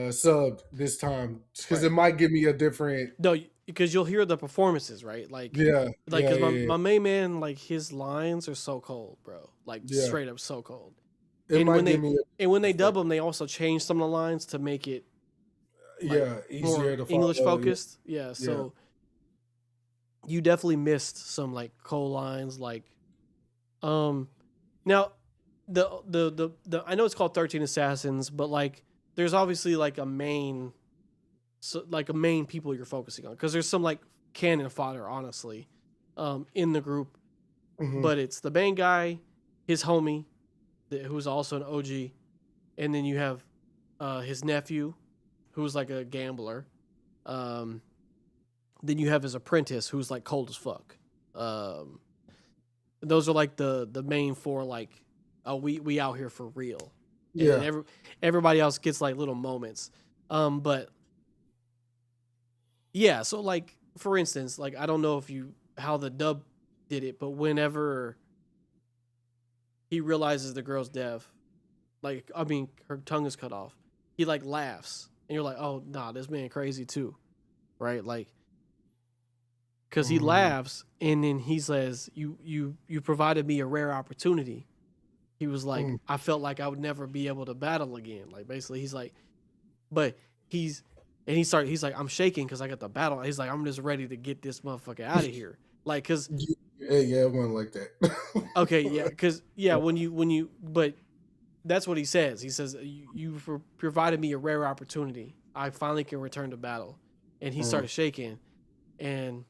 subbed this time because Right. it might give me a different. No, because you'll hear the performances, right? Yeah, yeah, Because yeah, my main man, like his lines are so cold, bro. Like yeah. straight up so cold. It And might when give they me dub them, they also change some of the lines to make it like yeah more easier to English follow. Yeah, focused. Yeah, yeah. so you definitely missed some like cold lines. Like, now the I know it's called 13 Assassins, but like there's obviously like a main, so like a main people you're focusing on because there's some like cannon fodder, honestly, in the group. Hmm. But it's the main guy, his homie, who's also an OG, and then you have his nephew, who's like a gambler. Um, then you have his apprentice, who's like cold as fuck. Um, those are like the main four. Like, oh, we out here for real, and Yeah. then everybody else gets like little moments. But yeah, so like for instance, like I don't know if you how the dub did it, but whenever he realizes the girl's deaf, like I mean her tongue is cut off, he like laughs, and you're like, oh nah, this man crazy too, right? Like because he Mm, laughs and then he says, you provided me a rare opportunity. He was like, mm, I felt like I would never be able to battle again. Like basically, he's like, but he's and he's like, I'm shaking because I got the battle. He's like, I'm just ready to get this motherfucker out of here. Like, cause yeah, it wasn't like that. okay, yeah, cause yeah, when you but that's what he says. He says you provided me a rare opportunity. I finally can return to battle, and he Mm, started shaking, and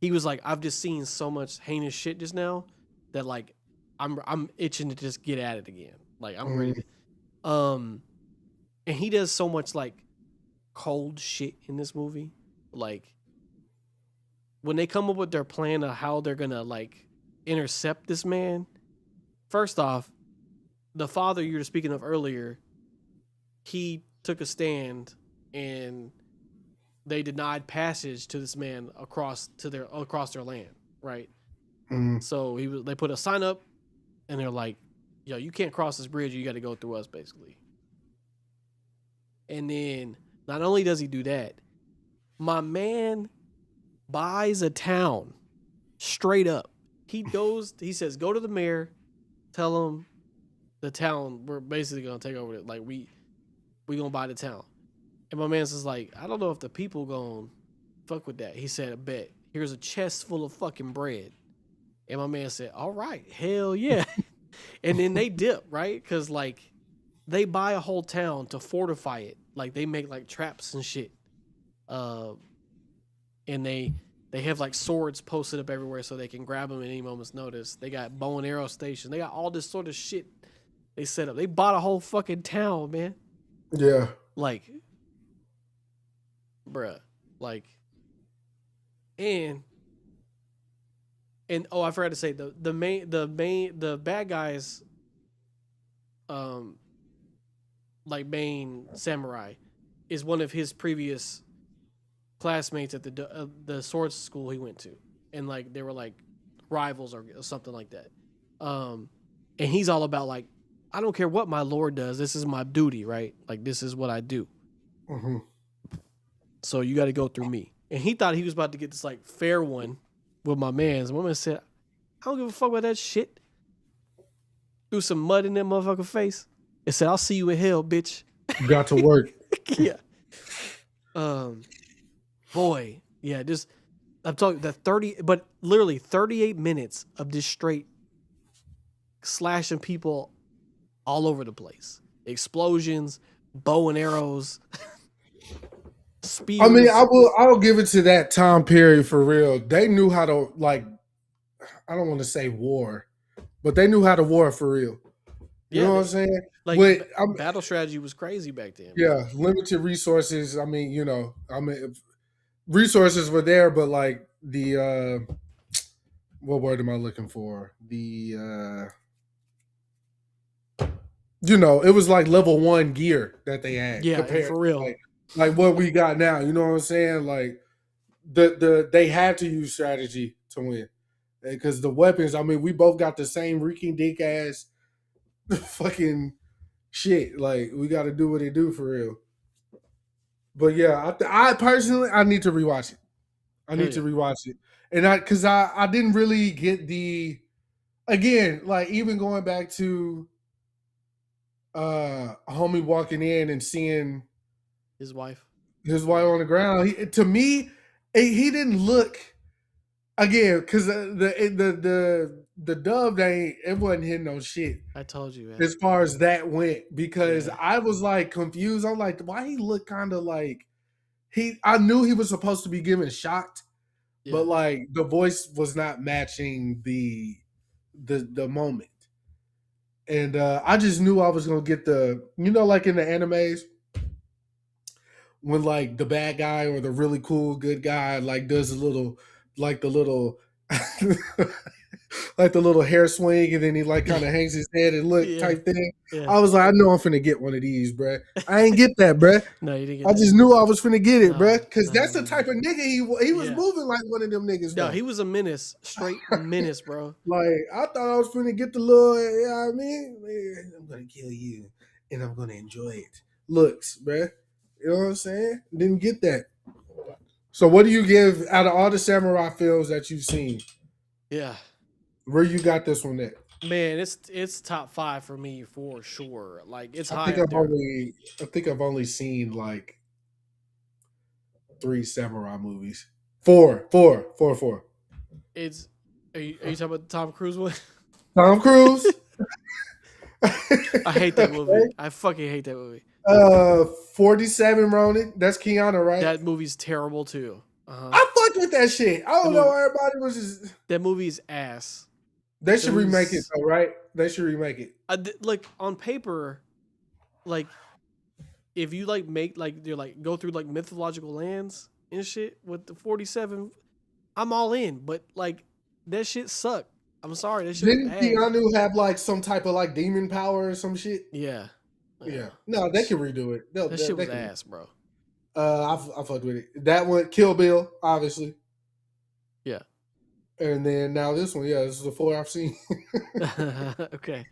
he was like, I've just seen so much heinous shit just now that like I'm itching to just get at it again. Like I'm ready mm, to and he does so much like cold shit in this movie. Like when they come up with their plan of how they're gonna like intercept this man, first off, the father you were speaking of earlier, he took a stand and they denied passage to this man across their land, right? mm. So they put a sign up and they're like, yo, you can't cross this bridge, you gotta go through us, basically. And then not only does he do that, my man buys a town straight up. He says, go to the mayor, tell him the town, we're basically gonna take over it. Like we gonna buy the town. And my man says like, I don't know if the people gonna fuck with that. He said, I bet. Here's a chest full of fucking bread. And my man said, all right, hell yeah. And then they dip, right? Because like they buy a whole town to fortify it. Like they make like traps and shit. Uh, and they have like swords posted up everywhere so they can grab them at any moment's notice. They got bow and arrow station. They got all this sort of shit they set up. They bought a whole fucking town, man. Yeah. Like, bruh, like, and oh, I forgot to say the bad guys, um, like main samurai, is one of his previous classmates at the swords school he went to, and like they were like rivals or something like that. And he's all about like, I don't care what my lord does. This is my duty, right? Like this is what I do. Hmm. So you got to go through me. And he thought he was about to get this like fair one with my man's. And my man said, I don't give a fuck about that shit. Threw some mud in that motherfucker face and said, I'll see you in hell, bitch. Got to work. Yeah. Boy, yeah, just I'm talking that 30, but literally 38 minutes of just straight slashing people all over the place. Explosions, bow and arrows. I mean, spears. I'll give it to that time period for real. They knew how to like. I don't want to say war, but they knew how to war for real. You Yeah, know what I'm they saying? like With battle strategy was crazy back then, bro. yeah, limited resources. I mean, resources were there, but like the what word am I looking for? It was like level one gear that they had Yeah, compared for to real. like what we got now. You know what I'm saying? Like they had to use strategy to win because the weapons. I mean, we both got the same reeking dick ass fucking shit. Like we got to do what they do for real. But yeah, I personally I need to rewatch it. I Hell need yeah. to rewatch it, and I didn't really get the again like even going back to homie walking in and seeing His wife. his wife Yeah. on the ground. To me, he didn't look again because the dub ain't it wasn't hitting no shit I told you, man. as far as that went because Yeah. I was like confused. I'm like, why he look kind of like I knew he was supposed to be giving shocked, Yeah. but like the voice was not matching the moment. And I just knew I was gonna get like in the animes when like the bad guy or the really cool good guy like does a little like the little like the little hair swing and then he like kind of hangs his head and look Yeah. type thing. Yeah. I was like, I know I'm finna get one of these, bruh. I ain't get that, bruh. No, you didn't get I that. just knew I was finna get it, No, bruh. Cause no, that's no, the no, no. type of nigga he was Yeah. moving like one of them niggas No, though. he was a menace. Straight menace, bro. Like I thought I was finna get the little, you know what I mean? Man, I'm gonna kill you and I'm gonna enjoy it. Looks, bruh. You know what I'm saying? Didn't get that. So what do you give out of all the samurai films that you've seen? Yeah. Where you got this one at? Man, it's top 5 for me for sure. Like it's I high think up I've there. only I think I've only seen like 3 samurai movies. Four. It's are you talking about the Tom Cruise one? Tom Cruise. I hate that movie. Okay. I fucking hate that movie. 47 Ronin. That's Keanu, right? That movie's terrible too. Uh-huh. I fucked with that shit. I That don't know. movie Everybody was just. that movie's ass. They That should remake it movie's though, right? They should remake it. like on paper, like if you like make like you're like go through like mythological lands and shit with the 47, I'm all in. But like that shit sucked. I'm sorry, that shit was Didn't ass. Keanu have like some type of like demon power or some shit? Yeah. Yeah. Yeah. No, they can redo it. That shit They was can. ass, bro. I fucked with it. That one, Kill Bill, obviously, Yeah. and then now this one. Yeah, this is the 4 I've seen. Okay.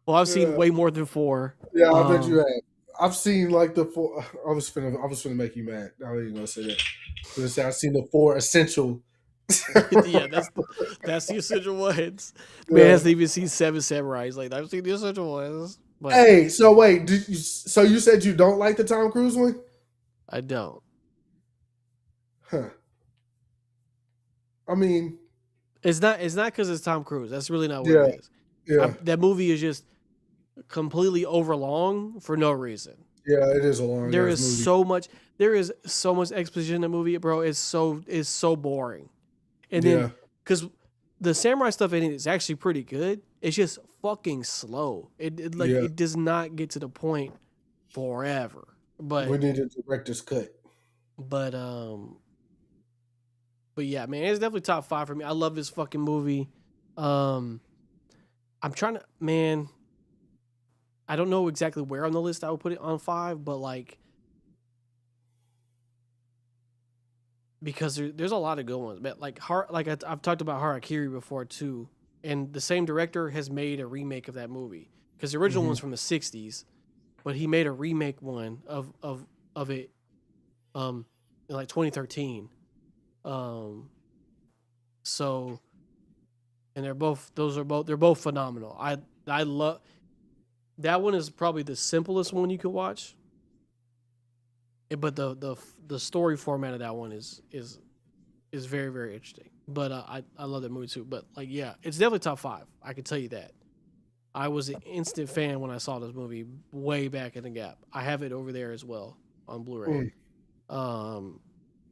Well, I've seen Yeah, way more than 4. yeah, I bet you have. I've seen like the 4. I was finna make you mad. I was even gonna say that. I was gonna say I've seen the 4 essential. Yeah, that's the essential ones. The man Yeah. hasn't even seen Seven Samurai. He's like, I've seen the essential ones, but Hey, so wait, so you said you don't like the Tom Cruise one? I don't. Huh. I mean, It's not because it's Tom Cruise. That's really not what yeah, it is. yeah, That movie is just completely overlong for no reason. yeah. It is a long There ass is movie. there is so much exposition in the movie, bro. It's so boring. And then Yeah, because the samurai stuff in it is actually pretty good. It's just fucking slow. yeah. It does not get to the point forever. We need a director's cut. But but yeah, man, it's definitely top 5 for me. I love this fucking movie. I'm trying to man. I don't know exactly where on the list I would put it on 5, but like because there's a lot of good ones. But like I've talked about Harakiri before too, and the same director has made a remake of that movie because the original one's from the '60s, but he made a remake one of it in like 2013. So and they're both phenomenal. I love that one is probably the simplest one you could watch. But the story format of that one is very very interesting. But I love that movie too. But like yeah, it's definitely top 5. I can tell you that. I was an instant fan when I saw this movie way back in the gap. I have it over there as well on Blu-ray. Um,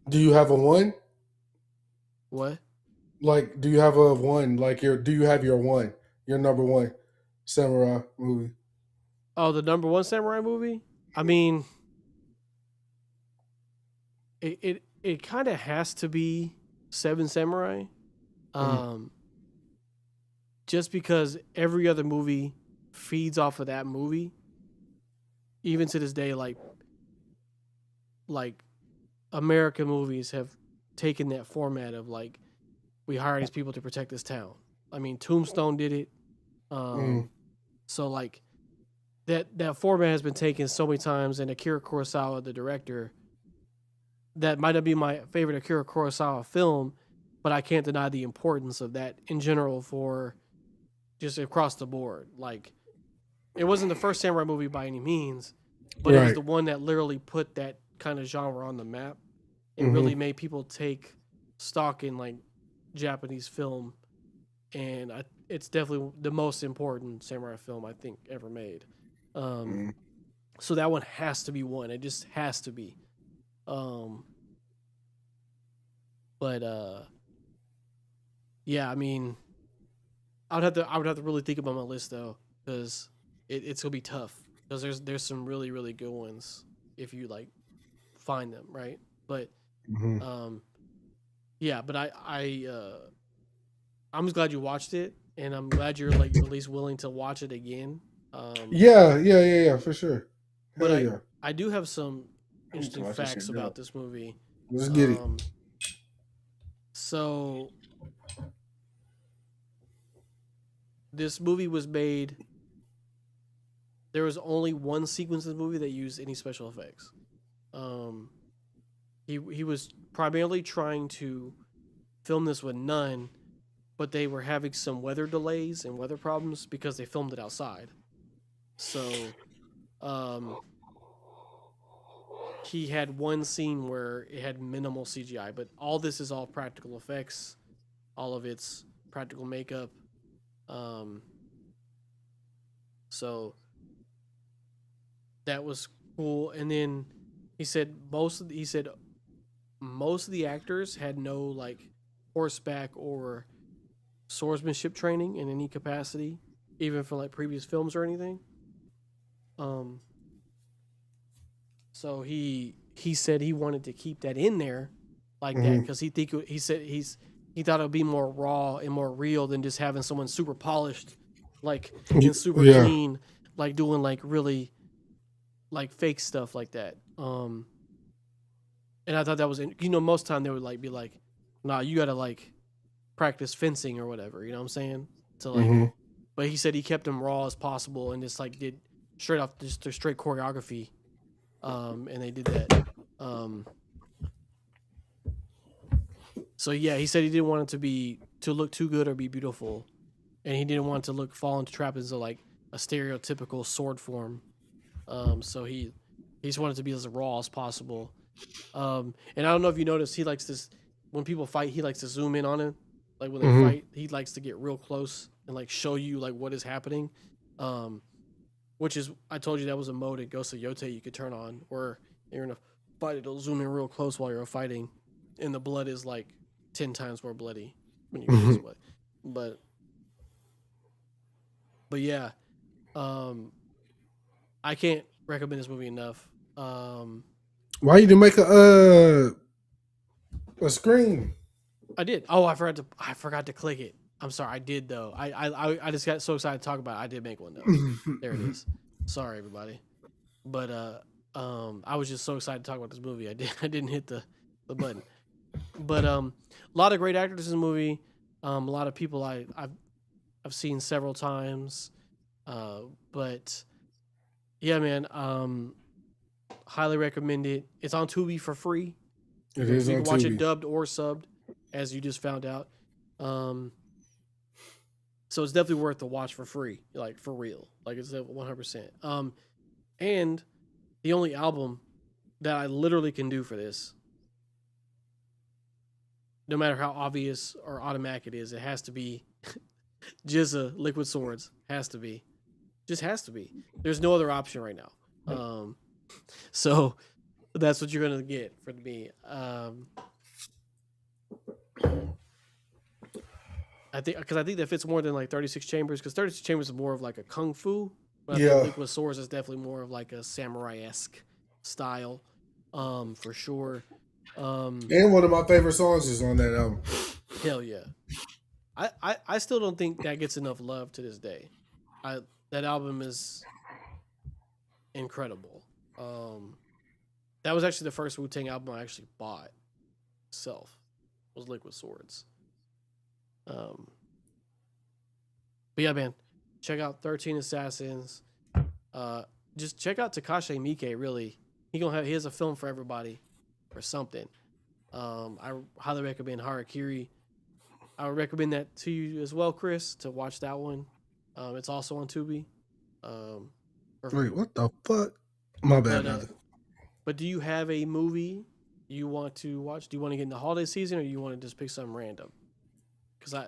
Do you have a one? what? Like, do you have a one? Like your do you have your one? Your number one samurai movie? Oh, the number one samurai movie. I mean, it kind of has to be Seven Samurai. Mm, Um, just because every other movie feeds off of that movie, even to this day, like American movies have taken that format of like we hire these people to protect this town. I mean, Tombstone did it. mm, So like that format has been taken so many times, and Akira Kurosawa, the director, that might not be my favorite Akira Kurosawa film, but I can't deny the importance of that in general for just across the board. Like it wasn't the first samurai movie by any means, but it was right. the one that literally put that kind of genre on the map and Mm-hmm. really made people take stock in like Japanese film. And it's definitely the most important samurai film I think ever made. Um, Mm. so that one has to be one. It just has to be. Um, but yeah, I mean, I would have to really think about my list though, because it's gonna be tough. Because there's some really really good ones if you like find them, right? But Mm-hmm. um, yeah, but I'm just glad you watched it, and I'm glad you're like at least willing to watch it again. Um, Yeah, for sure. but Hell yeah. I do have some I need to interesting watch this facts shit up. about this movie. Let's get it. Um, so this movie was made. There was only one sequence in the movie that used any special effects. Um, he was primarily trying to film this with none, but they were having some weather delays and weather problems because they filmed it outside. So um, he had one scene where it had minimal CGI, but all this is all practical effects. All of it's practical makeup. Um, so that was cool. And then he said most of the actors had no like horseback or swordsmanship training in any capacity, even for like previous films or anything. Um, so he said he wanted to keep that in there like that Mm-hmm. because he thought it would be more raw and more real than just having someone super polished, like and super Yeah. clean, like doing like really like fake stuff like that. And I thought that was most time they would like be like, nah, you gotta like practice fencing or whatever. You know what I'm saying? To like, Mm-hmm. but he said he kept them raw as possible and just like did straight off just their straight choreography. And they did that. Um, so yeah, he said he didn't want it to look too good or be beautiful, and he didn't want it to fall into trappings of like a stereotypical sword form. So he just wanted it to be as raw as possible. And I don't know if you noticed, he likes this when people fight, he likes to zoom in on it. Like when they Mm-hmm. fight, he likes to get real close and like show you like what is happening. Um, which is I told you that was a mode in Ghost of Yote you could turn on where you're in a fight, it'll zoom in real close while you're fighting, and the blood is like 10 times more bloody when you go Mm-hmm. this way. But yeah, um, I can't recommend this movie enough. Why you didn't make a screen? I did. Oh, I forgot to click it. I'm sorry. I did though. I just got so excited to talk about it. I did make one though. There it is. Sorry everybody. But I was just so excited to talk about this movie. I didn't hit the button. But a lot of great actors in the movie. A lot of people I've seen several times. But yeah, man. Highly recommend it. It's on Tubi for free. It is You on can watch it Tubi. dubbed or subbed, as you just found out. Um, so it's definitely worth the watch for free, like for real, like it's 100%. And the only album that I literally can do for this, no matter how obvious or automatic it is, it has to be Jizza Liquid Swords. Has to be, just has to be. There's no other option right now. So but that's what you're gonna get from me. I think that fits more than like 36 Chambers, because 36 Chambers is more of like a kung fu, but I think Yeah. Liquid Swords is definitely more of like a samurai-esque style, for sure. And one of my favorite songs is on that album. Hell yeah. I still don't think that gets enough love to this day. That album is incredible. That was actually the first Wu-Tang album I actually bought myself, was Liquid Swords. But yeah, man, check out 13 Assassins. Just check out Takashi Miike. Really, he has a film for everybody, or something. I highly recommend Harakiri. I would recommend that to you as well, Chris, to watch that one. It's also on Tubi. Wait, what the fuck? My bad, brother. But do you have a movie you want to watch? Do you want to get in the holiday season, or you want to just pick something random?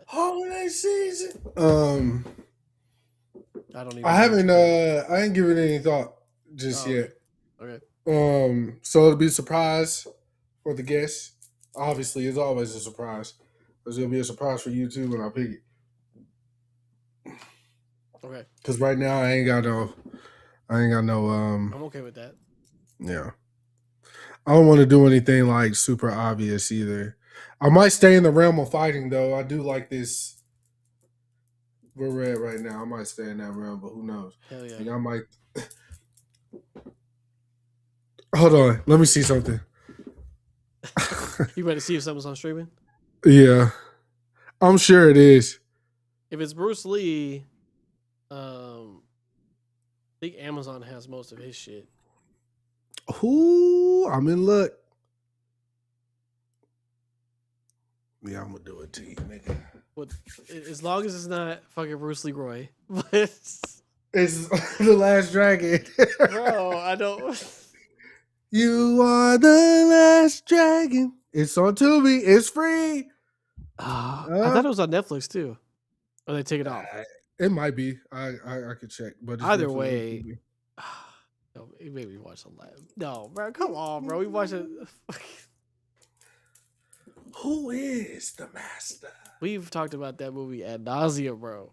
Holiday season. I don't even. I haven't. I ain't given any thought just yet. Okay. So it'll be a surprise for the guests. Obviously, it's always a surprise. It's gonna be a surprise for you too when I pick it. Okay. Because right now I ain't got no. I'm okay with that. Yeah. I don't want to do anything like super obvious either. I might stay in the realm of fighting though. I do like this. Where we're at right now, I might stay in that realm, but who knows? Hell yeah. Like I might. Hold on, let me see something. You ready to see if something's on streaming? Yeah, I'm sure it is. If it's Bruce Lee, I think Amazon has most of his shit. Ooh, I'm in luck. Yeah, I'm gonna do it to you, nigga. As long as it's not fucking Bruce Leroy. But it's The Last Dragon. Bro, I don't. You are the last dragon. It's on Tubi. It's free. I thought it was on Netflix too. Or they take it off. It might be. I could check. But it's either way, it made me watch a lot. No, bro, come on, bro. We watched it. Who is the master? We've talked about that movie ad nauseum, bro.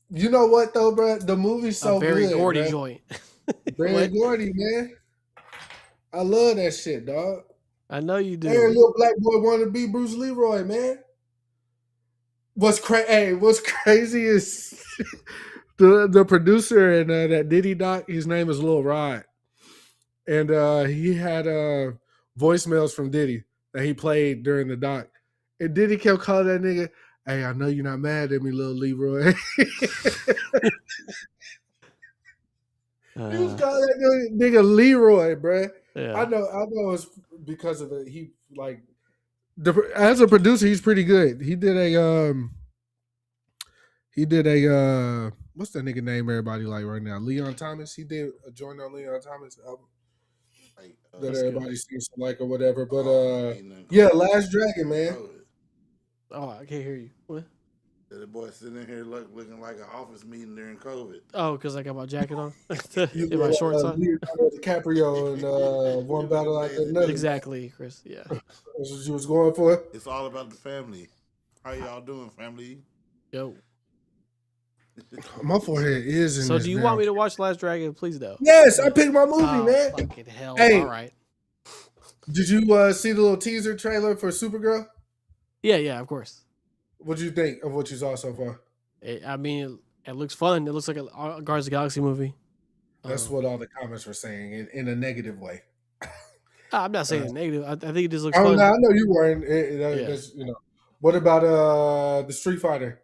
You know what though, bro? The movie's so good. Barry Gordy joint. Barry Gordy, man. I love that shit, dog. I know you do. Every little black boy want to be Bruce Leroy, man. What's crazy is the producer and that Diddy doc. His name is Lil Rod, and he had voicemails from Diddy that he played during the doc. And Diddy kept calling that nigga, "Hey, I know you're not mad at me, little Leroy." He was calling that nigga Leroy, bruh. Yeah. I know it's because of as a producer, he's pretty good. He did a what's that nigga name everybody like right now? Leon Thomas. He did a joint on Leon Thomas album that everybody seems to like or whatever. But yeah, Last Dragon, man. Oh, I can't hear you. What? The boy sitting in here looking like an office meeting during COVID. Oh, because I got my jacket on and my shorts on. DiCaprio and one battle after another. Exactly, Chris. Yeah. That's what you was going for? It's all about the family. How y'all doing, family? Yo. My forehead is in So do you want me to watch Last Dragon? Please no. Yes, I picked my movie, man. Fucking hell. Hey, all right. Did you see the little teaser trailer for Supergirl? Yeah, of course. What do you think of what you saw so far? It looks fun. It looks like a Guardians of the Galaxy movie. That's what all the comments were saying in a negative way. I'm not saying negative. I think it just looks fun. I know you weren't. What about the Street Fighter?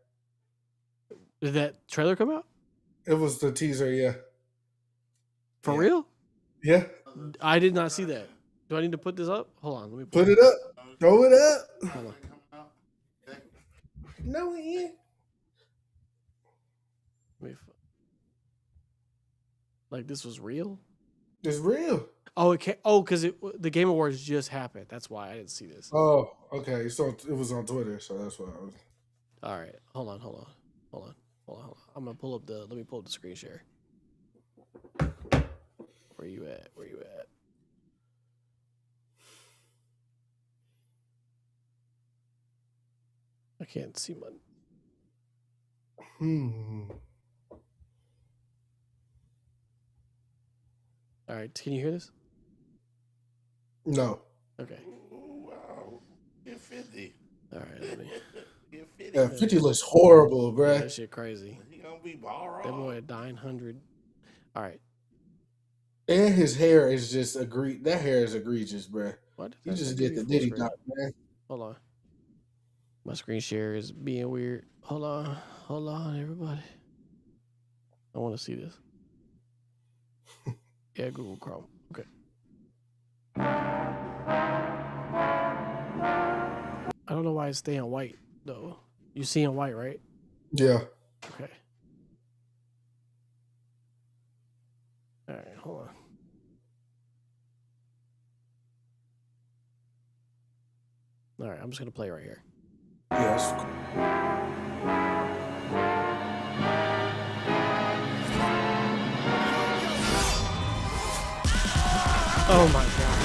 Did that trailer come out? It was the teaser, yeah. For real? Yeah. I did not see that. Do I need to put this up? Hold on. Let me put it up. Throw it up. Hold on. No, Ian. Like this was real? It's real. Oh, it can't. Oh, because the Game Awards just happened. That's why I didn't see this. Oh, okay. So it was on Twitter, so that's why I was. All right. Hold on. I'm gonna pull up let me pull up the screen share. Where you at? can't see my. All right, can you hear this? No. Okay. Wow. Get 50. All right, let me. Get 50. Yeah, 50 looks horrible, Yeah, bruh. that shit crazy. He gonna be ball That raw. boy at 900. All right. And his hair is just that hair is egregious, bruh. What did You that say? just Give did me the full Diddy screen. dot, man. Hold on. My screen share is being weird. Hold on, everybody. I want to see this. Yeah, Google Chrome. Okay. I don't know why it's staying white though. You seeing white, right? Yeah. Okay. All right, hold on. All right, I'm just gonna play right here. Yes. Oh my god.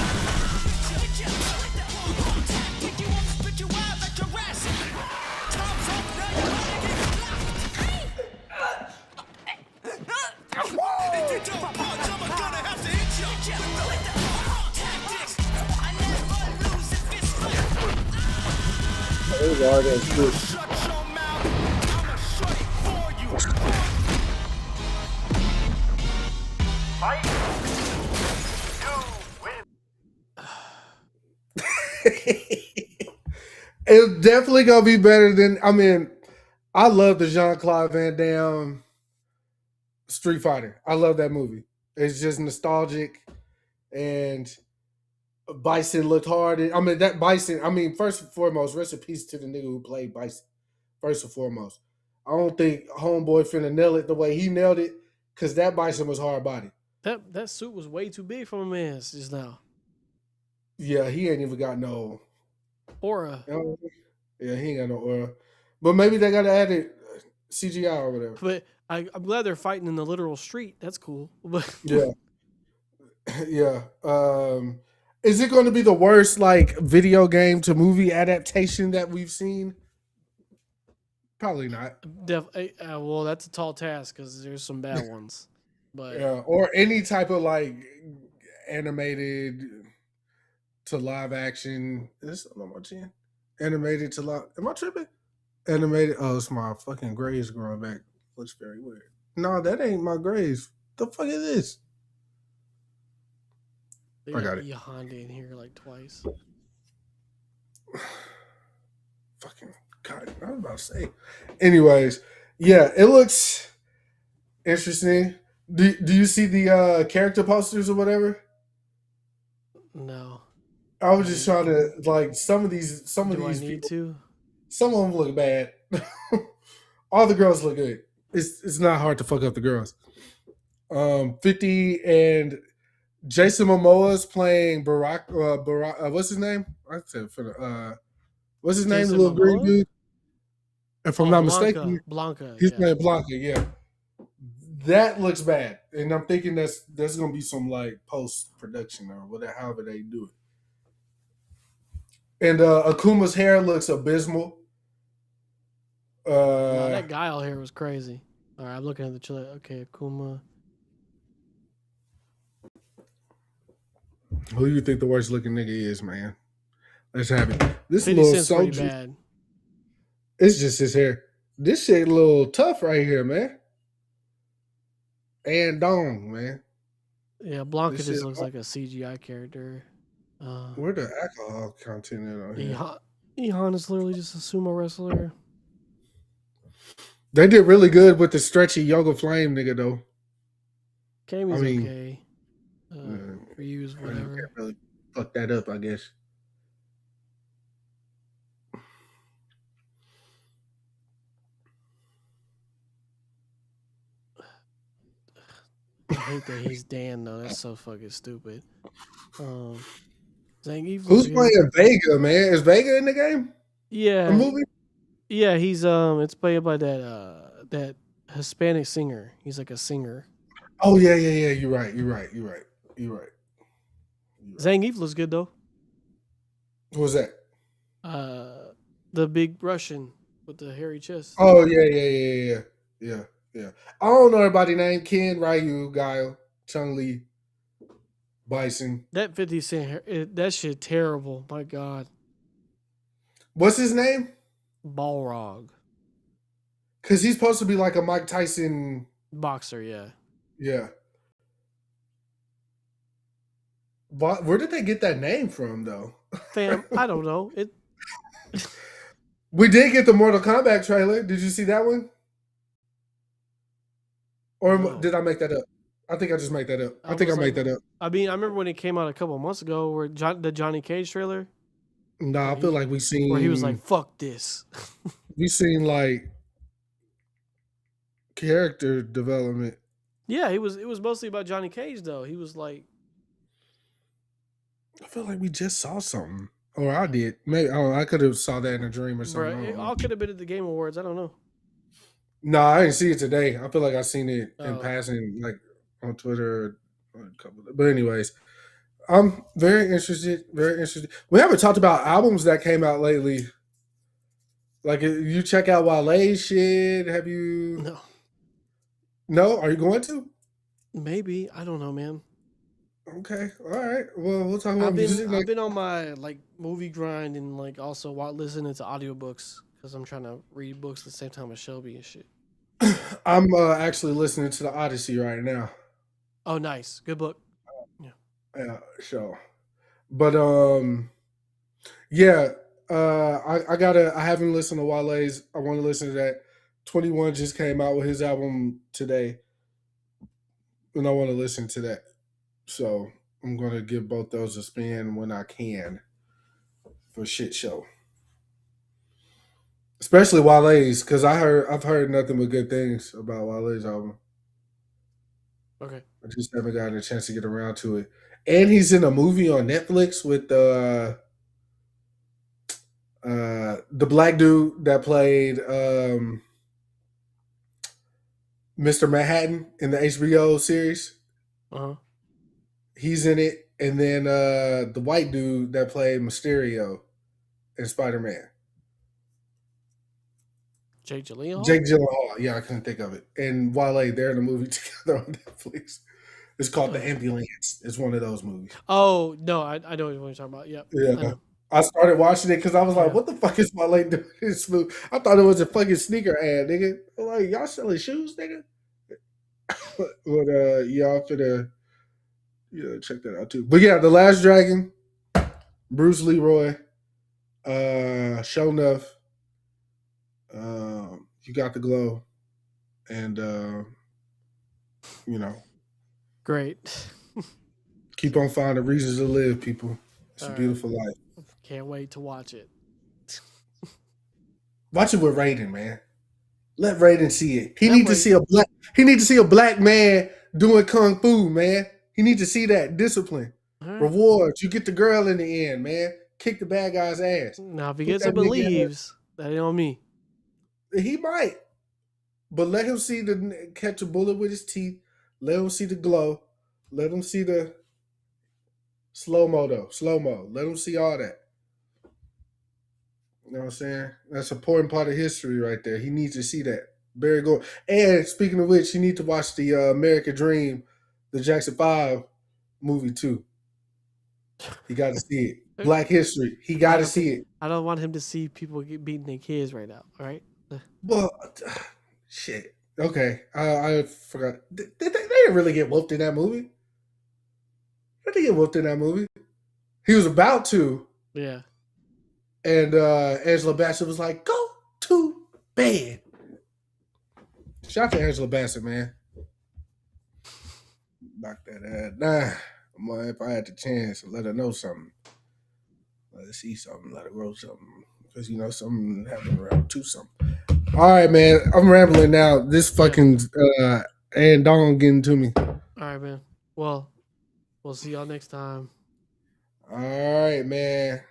It's definitely gonna be better than. I mean, I love the Jean-Claude Van Damme Street Fighter. I love that movie. It's just nostalgic, and Bison looked hard. I mean, that Bison. I mean, first and foremost, rest in peace to the nigga who played Bison. First and foremost, I don't think Homeboy finna nail it the way he nailed it, because that Bison was hard body. That suit was way too big for my man's just now. Yeah, he ain't even got no Aura. Yeah, he ain't got no aura. But maybe they got to add it CGI or whatever. But I'm glad they're fighting in the literal street. That's cool. But Yeah. Yeah. Is it going to be the worst like video game to movie adaptation that we've seen? Probably not. well, that's a tall task because there's some bad ones. But Yeah, or any type of like animated to live action. Is this on my chin? Animated to live. Am I tripping? Animated. Oh, it's my fucking grays growing back. Looks very weird. No, that ain't my grays. The fuck is this? they I got it. Honda in here like twice. Fucking God, I was about to say. Anyways, yeah, it looks interesting. Do you see the character posters or whatever? No. I was just trying to like some of these Do I need people, to? some of them look bad. All the girls look good. It's not hard to fuck up the girls. 50 and Jason Momoa's playing Barack. What's his name? I said what's his name? Jason The little green Momoa? dude. If I'm not mistaken, Blanca. he's Yeah. playing Blanca. Yeah, that looks bad, and I'm thinking there's gonna be some like post production or whatever, however they do it. And Akuma's hair looks abysmal. No, that guy out here was crazy. All right, I'm looking at the trailer. Okay, Akuma. Who do you think the worst looking nigga is, man? Let's have it. This 50 little Cent's pretty soldier. bad. It's just his hair. This shit a little tough right here, man. And dong, man. Yeah, Blanca This just shit- looks like a CGI character. Where the alcohol content in on here? Ihan is literally just a sumo wrestler. They did really good with the stretchy yoga flame nigga though. Kami's I mean, okay. Ryu's whatever. Can't really fuck that up, I guess. I hate that he's Dan though. That's so fucking stupid. Zangief Who's playing Vega, man? Is Vega in the game? Yeah. A movie? Yeah, he's it's played by that Hispanic singer. He's like a singer. Oh yeah. You're right. Zangief looks good though. What was that? The big Russian. with the hairy chest. Oh yeah. I don't know everybody named Ken, Ryu, Guile, Chung Li, Bison. That 50 Cent, that shit terrible. My God. What's his name? Balrog. Because he's supposed to be like a Mike Tyson boxer. Yeah. Yeah. Where did they get that name from, though? Fam, I don't know. We did get the Mortal Kombat trailer. Did you see that one? Or No. did I make that up? I think I just made that up. I think I made that up. I mean, I remember when it came out a couple of months ago, where the Johnny Cage trailer. Nah, I feel like we seen where he was like, "Fuck this." We seen like character development. Yeah, it was mostly about Johnny Cage though. He was like, I feel like we just saw something, or I did. Maybe I could have saw that in a dream or something. Bro, it all could have been at the Game Awards. I don't know. No, I didn't see it today. I feel like I seen it in passing, like on Twitter or a couple. But anyways, I'm very interested. Very interested. We haven't talked about albums that came out lately. Like, you check out Wale's shit. Have you? No. No? Are you going to? Maybe. I don't know, man. Okay. All right. Well, we'll talk about music. I've been on my like movie grind and like also listening to audiobooks because I'm trying to read books at the same time as Shelby and shit. I'm actually listening to the Odyssey right now. Oh, nice. Good book. Yeah, sure. But yeah, I haven't listened to Wale's. I want to listen to that. 21 just came out with his album today, and I want to listen to that. So I'm gonna give both those a spin when I can for shit show. Especially Wale's, because I've heard nothing but good things about Wale's album. Okay. I just haven't gotten a chance to get around to it. And he's in a movie on Netflix with the black dude that played Mr. Manhattan in the HBO series. Uh-huh. He's in it. And then the white dude that played Mysterio in Spider-Man. Jake Gyllenhaal? Jake Gyllenhaal. Yeah, I couldn't think of it. And Wale, they're in a movie together on Netflix. It's called The Ambulance. It's one of those movies. Oh, no, I know what you're talking about. Yep. Yeah. I started watching it because I was like, what the fuck is Wale doing in this movie? I thought it was a fucking sneaker ad, nigga. I'm like, y'all selling shoes, nigga? But y'all finna check that out too. But yeah, The Last Dragon, Bruce Leroy, Show Enough, You Got the Glow, and great. Keep on finding reasons to live, people. It's a beautiful life. Can't wait to watch it. Watch it with Raiden, man. Let Raiden see it. He needs to see a black man doing kung fu, man. He needs to see that discipline. Right. Rewards. You get the girl in the end, man. Kick the bad guy's ass. Now, if he gets up and leaves, that ain't on me. He might. But let him see catch a bullet with his teeth. Let him see the glow. Let him see the slow-mo, though. Slow-mo. Let him see all that. You know what I'm saying? That's an important part of history right there. He needs to see that. Very good. And speaking of which, you need to watch the American Dream, the Jackson 5 movie too. He got to see it. Black history. He got to see it. I don't want him to see people get beating their kids right now. All right? Well, shit. Okay. I forgot. They didn't really get whooped in that movie. They didn't get whooped in that movie. He was about to. Yeah. And Angela Bassett was like, go to bed. Shout out to Angela Bassett, man. Knock that ass. Nah. If I had the chance, let her know something. Let her see something. Let her grow something. Because, something happened around to something. All right, man. I'm rambling now. This fucking and Dong getting to me. All right, man. Well, we'll see y'all next time. All right, man.